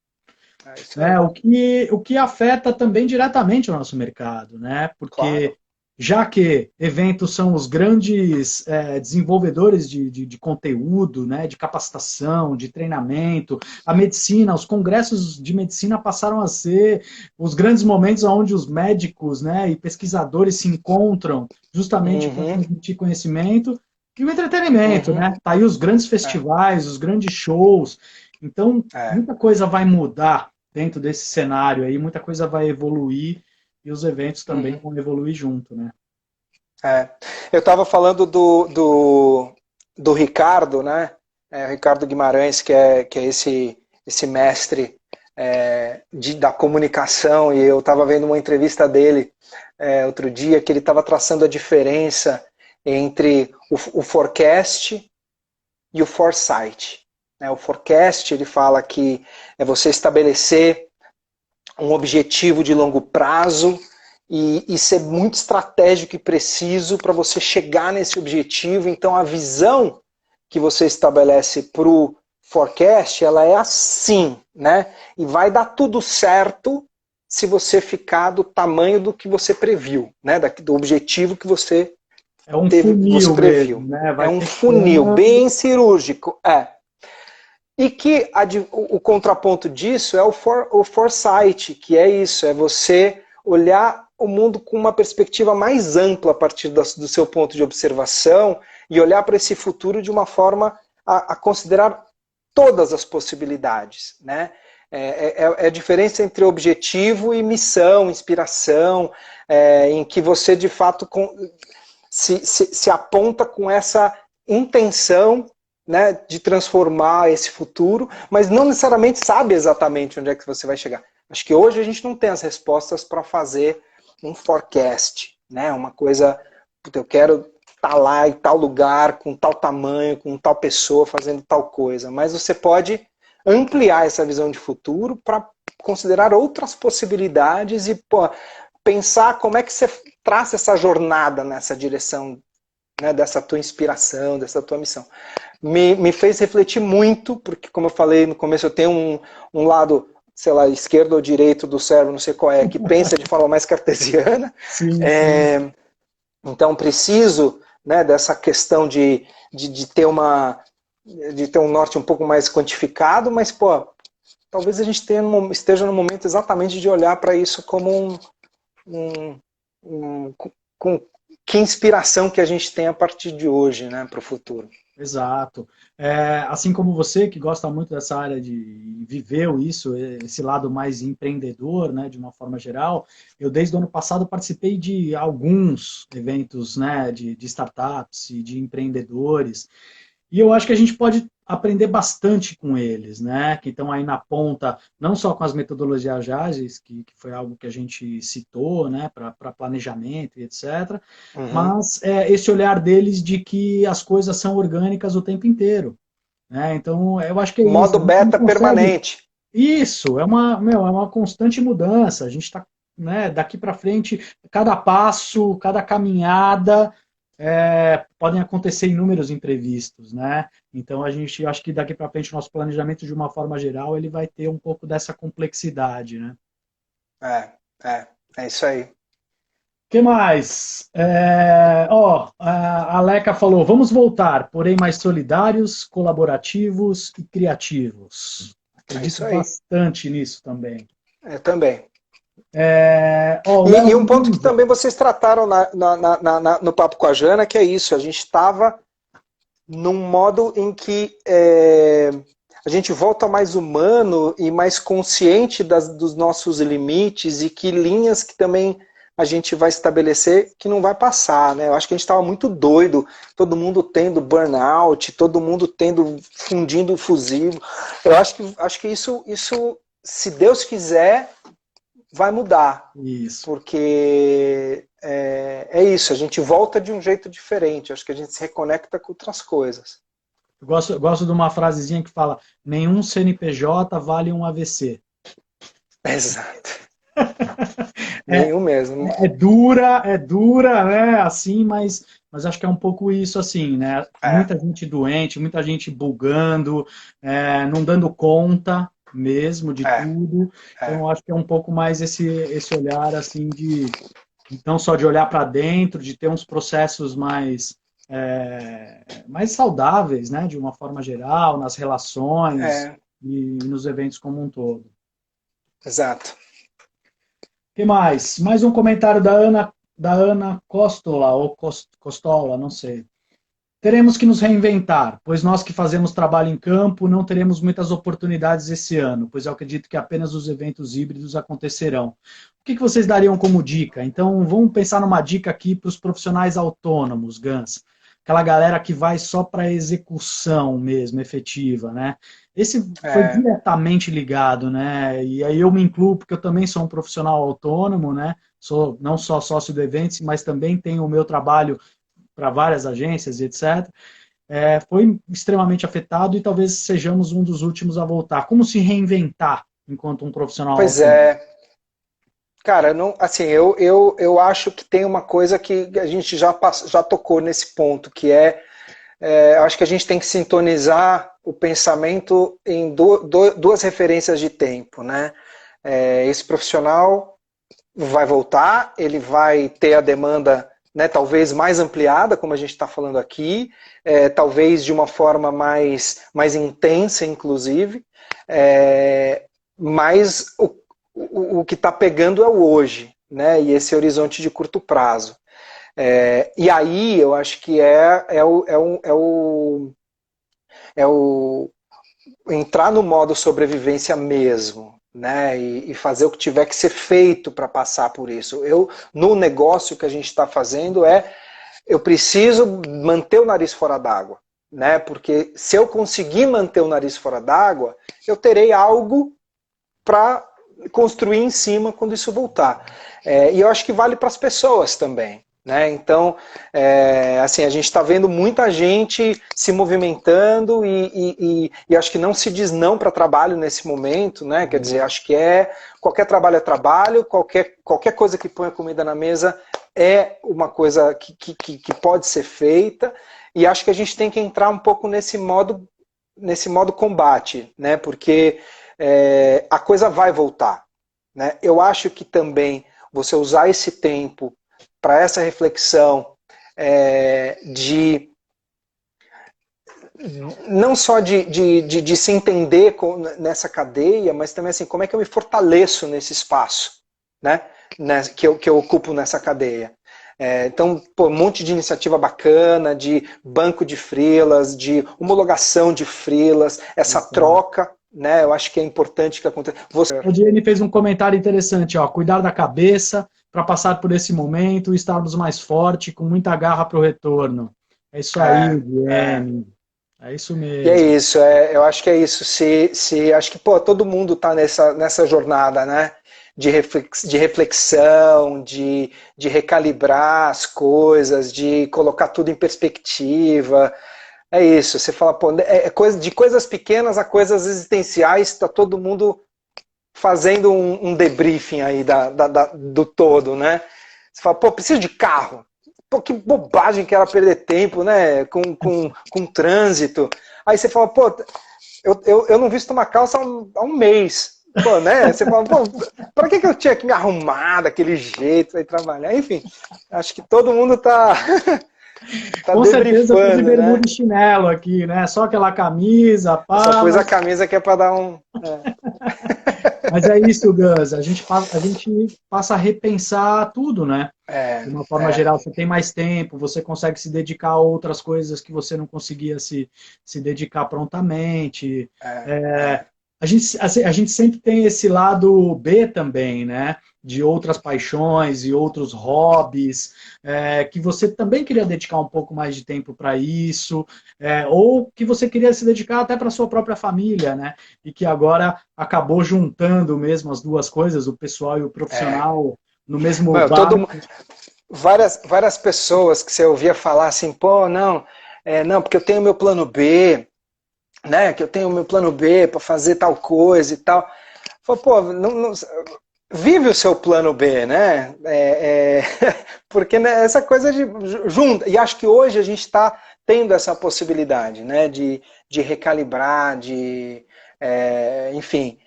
É isso Né? aí. O que afeta também diretamente o nosso mercado, né? Porque Claro. já que eventos são os grandes desenvolvedores de conteúdo, né, de capacitação, de treinamento, a medicina, os congressos de medicina passaram a ser os grandes momentos onde os médicos, né, e pesquisadores se encontram justamente para Uhum, transmitir conhecimento e o entretenimento, uhum, né? Tá aí os grandes é, festivais, os grandes shows. Então, é, muita coisa vai mudar dentro desse cenário aí, muita coisa vai evoluir e os eventos também Uhum. vão evoluir junto, né? É. Eu estava falando do Ricardo, né? O Ricardo Guimarães, que é esse mestre da comunicação, e eu estava vendo uma entrevista dele outro dia, que ele estava traçando a diferença entre o forecast e o foresight. Né? O forecast, ele fala que é você estabelecer um objetivo de longo prazo e ser muito estratégico e preciso para você chegar nesse objetivo. Então, a visão que você estabelece para o forecast, ela é assim, né? E vai dar tudo certo se você ficar do tamanho do que você previu, né? Do objetivo que você É um você funil previu. mesmo, né? É Vai um funil testando. bem cirúrgico. E que o contraponto disso é o foresight, que é isso, é você olhar o mundo com uma perspectiva mais ampla a partir do seu ponto de observação e olhar para esse futuro de uma forma a considerar todas as possibilidades. Né? É a diferença entre objetivo e missão, inspiração, em que você de fato se aponta com essa intenção, né, de transformar esse futuro, mas não necessariamente sabe exatamente onde é que você vai chegar. Acho que hoje a gente não tem as respostas para fazer um forecast, né, uma coisa, eu quero estar lá em tal lugar, com tal tamanho, com tal pessoa fazendo tal coisa, mas você pode ampliar essa visão de futuro para considerar outras possibilidades e pensar como é que você traça essa jornada nessa direção, né, dessa tua inspiração, dessa tua missão. Me fez refletir muito, porque, como eu falei no começo, eu tenho um lado, sei lá, esquerdo ou direito do cérebro, não sei qual é, que pensa de forma mais cartesiana. Sim, sim. Então, preciso, né, dessa questão de ter de ter um norte um pouco mais quantificado, mas, talvez a gente esteja no momento exatamente de olhar para isso como com que inspiração que a gente tem a partir de hoje, né, para o futuro. Exato. Assim como você, que gosta muito dessa área de viveu isso, esse lado mais empreendedor, né, de uma forma geral, eu desde o ano passado participei de alguns eventos, né, de startups e de empreendedores, e eu acho que a gente pode aprender bastante com eles, né? Que estão aí na ponta, não só com as metodologias ágeis, que foi algo que a gente citou, né? Para planejamento e etc. Uhum. Mas esse olhar deles de que as coisas são orgânicas o tempo inteiro, né? Então, eu acho que é isso. Modo A gente não beta consegue. permanente. Isso, é uma constante mudança. A gente está, né, daqui para frente, cada passo, cada caminhada, podem acontecer inúmeros imprevistos, né? Então eu acho que daqui para frente o nosso planejamento, de uma forma geral, ele vai ter um pouco dessa complexidade, né? É isso aí. Que mais? A Aleca falou, vamos voltar, porém mais solidários, colaborativos e criativos. É Acredito isso aí. bastante nisso também. Eu também. O Léo E um ponto que Luiza, também vocês trataram no Papo com a Jana, que é isso, a gente estava num modo em que a gente volta mais humano e mais consciente dos nossos limites e que linhas que também a gente vai estabelecer que não vai passar, né? Eu acho que a gente estava muito doido, todo mundo tendo burnout, todo mundo fundindo fusível. Eu acho que isso, se Deus quiser, vai mudar, isso. porque é isso, a gente volta de um jeito diferente, acho que a gente se reconecta com outras coisas. Eu gosto de uma frasezinha que fala: nenhum CNPJ vale um AVC. Exato. É, Nenhum mesmo. é dura, né? Assim, mas acho que é um pouco isso, assim, né? É, Muita gente doente, muita gente bugando, não dando conta mesmo de é, tudo. Então, é, eu acho que é um pouco mais esse olhar, assim, de não só de olhar para dentro, de ter uns processos mais saudáveis, né? De uma forma geral, nas relações é, e nos eventos como um todo. exato. O que mais? Mais um comentário da Ana Costola, ou Costola, não sei. Teremos que nos reinventar, pois nós que fazemos trabalho em campo não teremos muitas oportunidades esse ano, pois eu acredito que apenas os eventos híbridos acontecerão. O que vocês dariam como dica? Então, vamos pensar numa dica aqui para os profissionais autônomos, Gans. Aquela galera que vai só para execução mesmo, efetiva, né? Esse foi diretamente ligado, né? E aí eu me incluo, porque eu também sou um profissional autônomo, né? Sou não só sócio do Events, mas também tenho o meu trabalho para várias agências e etc., foi extremamente afetado e talvez sejamos um dos últimos a voltar. Como se reinventar enquanto um profissional Pois autônomo? é. Cara, não, assim, eu acho que tem uma coisa que a gente já tocou nesse ponto, que eu acho que a gente tem que sintonizar o pensamento em duas referências de tempo, né? Esse profissional vai voltar, ele vai ter a demanda, né, talvez mais ampliada, como a gente está falando aqui, talvez de uma forma mais intensa, inclusive, mas o que está pegando é o hoje, né, e esse horizonte de curto prazo. E aí eu acho que o entrar no modo sobrevivência mesmo, né? E fazer o que tiver que ser feito para passar por isso. No negócio que a gente está fazendo eu preciso manter o nariz fora d'água, né? Porque se eu conseguir manter o nariz fora d'água, eu terei algo para construir em cima quando isso voltar. E eu acho que vale para as pessoas também. Né? Então, assim, a gente está vendo muita gente se movimentando e acho que não se diz não para trabalho nesse momento, né? Quer dizer, acho que qualquer trabalho é trabalho, qualquer coisa que ponha comida na mesa é uma coisa que pode ser feita, e acho que a gente tem que entrar um pouco nesse modo combate, né? Porque a coisa vai voltar. Né? Eu acho que também você usar esse tempo para essa reflexão não só de se entender nessa cadeia, mas também assim, como é que eu me fortaleço nesse espaço, né? Que eu ocupo nessa cadeia. Então, um monte de iniciativa bacana, de banco de freelas, de homologação de freelas, essa troca, né? Eu acho que é importante que aconteça. O Diene fez um comentário interessante, ó, cuidar da cabeça para passar por esse momento, estarmos mais fortes, com muita garra para o retorno. É isso aí, Diene. É isso E é mesmo. isso, eu acho que é isso. Acho que todo mundo está nessa jornada, né? De reflexão, de recalibrar as coisas, de colocar tudo em perspectiva. É isso, você fala, de coisas pequenas a coisas existenciais, está todo mundo fazendo um debriefing aí do todo, né? Você fala, preciso de carro. Que bobagem que era perder tempo, né? Com trânsito. Aí você fala, eu não visto uma calça há um mês. Né? Você fala, pra que eu tinha que me arrumar daquele jeito para ir trabalhar? Enfim, acho que todo mundo tá Com certeza tô de bermuda né? e chinelo aqui, né? Só aquela camisa, Eu só pus a mas... camisa que é para dar Mas é isso, Gus. A gente passa a repensar tudo, né? De uma forma geral, você tem mais tempo, você consegue se dedicar a outras coisas que você não conseguia se dedicar prontamente. A gente sempre tem esse lado B também, né? De outras paixões e outros hobbies, que você também queria dedicar um pouco mais de tempo para isso, ou que você queria se dedicar até para sua própria família, né? E que agora acabou juntando mesmo as duas coisas, o pessoal e o profissional, no mesmo barco. Várias pessoas que você ouvia falar assim, não, porque eu tenho meu plano B, né? Que eu tenho meu plano B para fazer tal coisa e tal. Falei, vive o seu plano B, né? Porque né, essa coisa de junta. E acho que hoje a gente está tendo essa possibilidade, né? De recalibrar, enfim,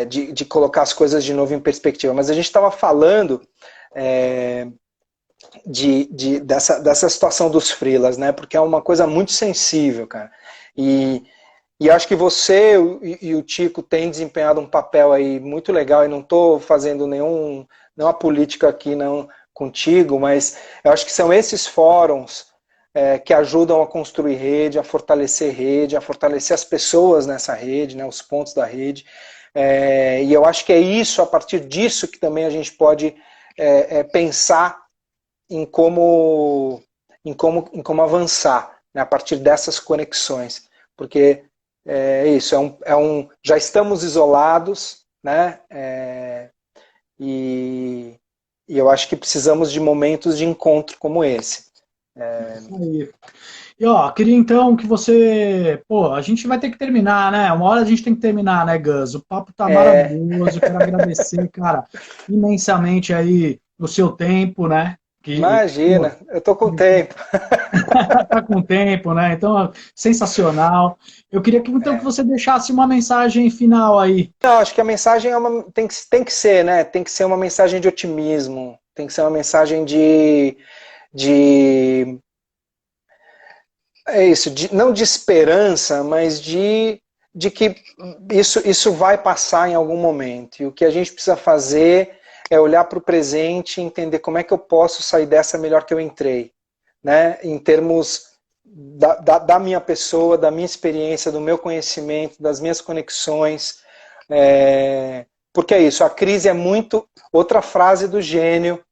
de colocar as coisas de novo em perspectiva. Mas a gente estava falando dessa situação dos freelas, né? Porque é uma coisa muito sensível, cara. E acho que você e o Tico têm desempenhado um papel aí muito legal, e não estou fazendo nenhuma política aqui não contigo, mas eu acho que são esses fóruns que ajudam a construir rede, a fortalecer as pessoas nessa rede, né, os pontos da rede. E eu acho que é isso, a partir disso, que também a gente pode pensar em como avançar, né, a partir dessas conexões. Porque isso, já estamos isolados, né, e eu acho que precisamos de momentos de encontro como esse. Isso aí. E ó, queria então que você. Pô, a gente vai ter que terminar, né? Uma hora a gente tem que terminar, né, Gus? O papo tá maravilhoso. Quero agradecer, cara, imensamente aí o seu tempo, né? Que, pô, Imagina, eu tô com tempo. tá com tempo, né? Então, sensacional. Eu queria que então que você deixasse uma mensagem final aí. Não, acho que a mensagem tem que ser, né? Tem que ser uma mensagem de otimismo, tem que ser uma mensagem de isso, não de esperança, mas de que isso vai passar em algum momento. E o que a gente precisa fazer é olhar para o presente e entender como é que eu posso sair dessa melhor que eu entrei, né? Em termos da minha pessoa, da minha experiência, do meu conhecimento, das minhas conexões. Porque é isso, a crise é muito... Outra frase do gênio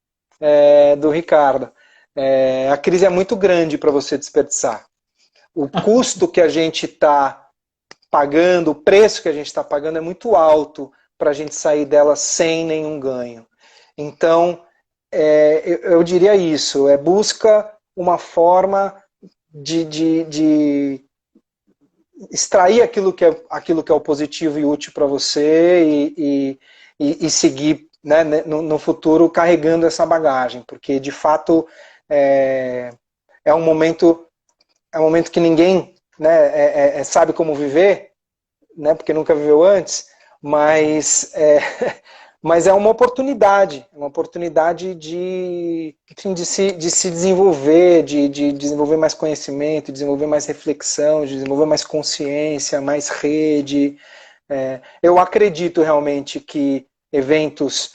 do Ricardo. A crise é muito grande para você desperdiçar. O custo que a gente está pagando, o preço que a gente está pagando é muito alto para a gente sair dela sem nenhum ganho. Então, eu diria isso, busca uma forma de extrair aquilo que é o positivo e útil para você e seguir, né, no futuro carregando essa bagagem, porque de fato é um momento que ninguém, né, sabe como viver, né, porque nunca viveu antes, mas mas é uma oportunidade enfim, de se desenvolver, de desenvolver mais conhecimento, de desenvolver mais reflexão, de desenvolver mais consciência, mais rede. Eu acredito realmente que eventos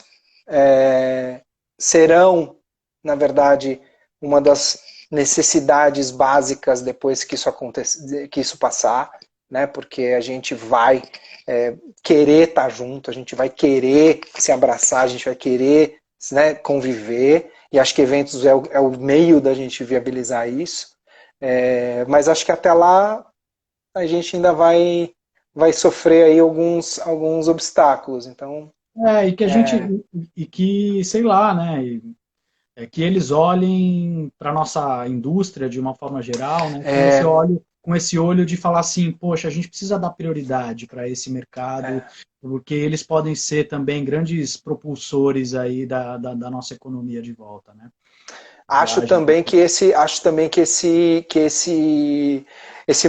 serão, na verdade, uma das necessidades básicas depois que isso passar, né? Porque a gente vai querer estar junto, a gente vai querer se abraçar, a gente vai querer, né, conviver, e acho que eventos é o meio da gente viabilizar isso, mas acho que até lá a gente ainda vai sofrer aí alguns obstáculos, então... E que a gente, e que, sei lá, né? Que eles olhem para a nossa indústria de uma forma geral, né, com esse olho de falar assim, poxa, a gente precisa dar prioridade para esse mercado, porque eles podem ser também grandes propulsores aí da nossa economia de volta, né? Acho também que esse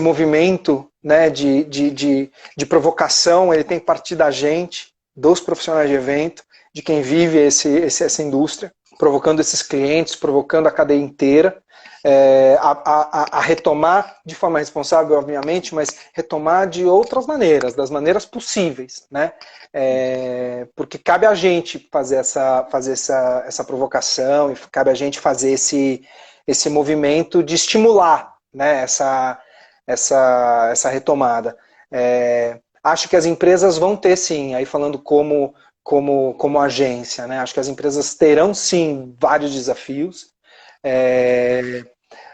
movimento, né, de provocação, ele tem que partir da gente, dos profissionais de evento, de quem vive essa indústria, provocando esses clientes, provocando a cadeia inteira, a retomar de forma responsável, obviamente, mas retomar de outras maneiras, das maneiras possíveis, né? Porque cabe a gente fazer essa provocação, e cabe a gente fazer esse movimento de estimular, né, essa retomada. Acho que as empresas vão ter, sim, aí falando como agência, né? Acho que as empresas terão sim vários desafios,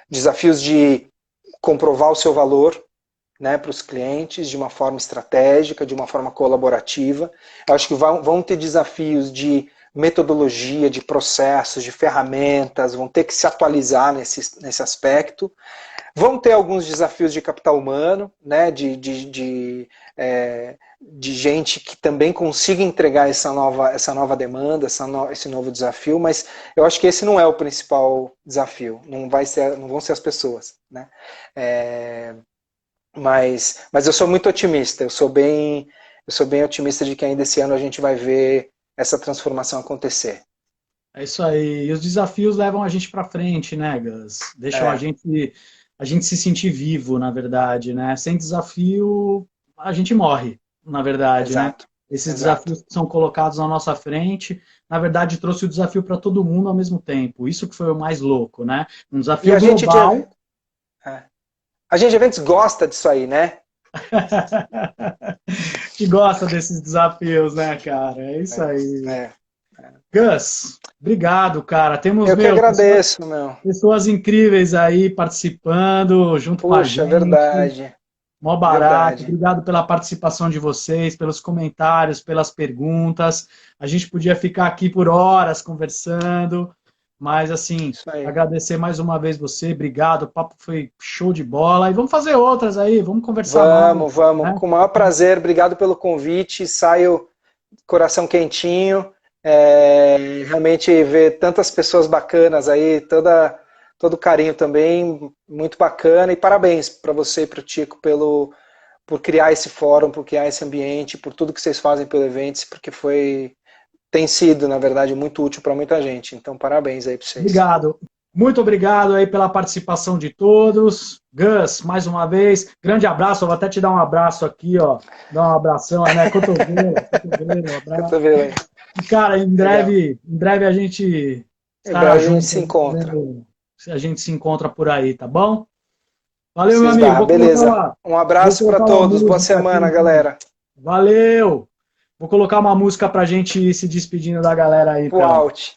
desafios de comprovar o seu valor, né, para os clientes de uma forma estratégica, de uma forma colaborativa. Eu acho que vão ter desafios de metodologia, de processos, de ferramentas, vão ter que se atualizar nesse aspecto. Vão ter alguns desafios de capital humano, né, de gente que também consiga entregar essa nova demanda, esse novo desafio, mas eu acho que esse não é o principal desafio, não vão ser as pessoas, né? Mas eu sou muito otimista, eu sou bem otimista de que ainda esse ano a gente vai ver essa transformação acontecer. É isso aí. E os desafios levam a gente para frente, né, Gus? Deixam a gente se sentir vivo, na verdade, né? Sem desafio, a gente morre, na verdade, Exato. né? Esses desafios que são colocados na nossa frente, na verdade, trouxe o desafio para todo mundo ao mesmo tempo. Isso que foi o mais louco, né? Um desafio global. É. A gente Eventos gosta disso aí, né? Que gosta desses desafios, né, cara? É isso aí. É. Gus, obrigado, cara. Temos, Eu que agradeço, meu. pessoas incríveis aí participando junto com a Puxa, gente. verdade. Mó barato. Verdade. Obrigado pela participação de vocês, pelos comentários, pelas perguntas. A gente podia ficar aqui por horas conversando, mas assim, Isso aí. agradecer mais uma vez você. Obrigado, o papo foi show de bola. E vamos fazer outras aí, vamos conversar mais. Vamos. Né? Com o maior prazer. Obrigado pelo convite. Saio coração quentinho. Realmente ver tantas pessoas bacanas aí, todo o carinho também, muito bacana. E parabéns para você e para o Tico por criar esse fórum, por criar esse ambiente, por tudo que vocês fazem pelo Eventos, porque tem sido, na verdade, muito útil para muita gente. Então, parabéns aí para vocês. Obrigado. Muito obrigado aí pela participação de todos. Gus, mais uma vez, grande abraço. Eu vou até te dar um abraço aqui, ó. Dar um abração, né? Cotovelo, abraço. Cotovelo aí. Cara, em breve a gente estará junto. A gente se encontra. A gente se encontra por aí, tá bom? Valeu, meu amigo. Beleza. Um abraço para todos. Boa semana, galera. Valeu. Vou colocar uma música pra gente ir se despedindo da galera aí. Pro out.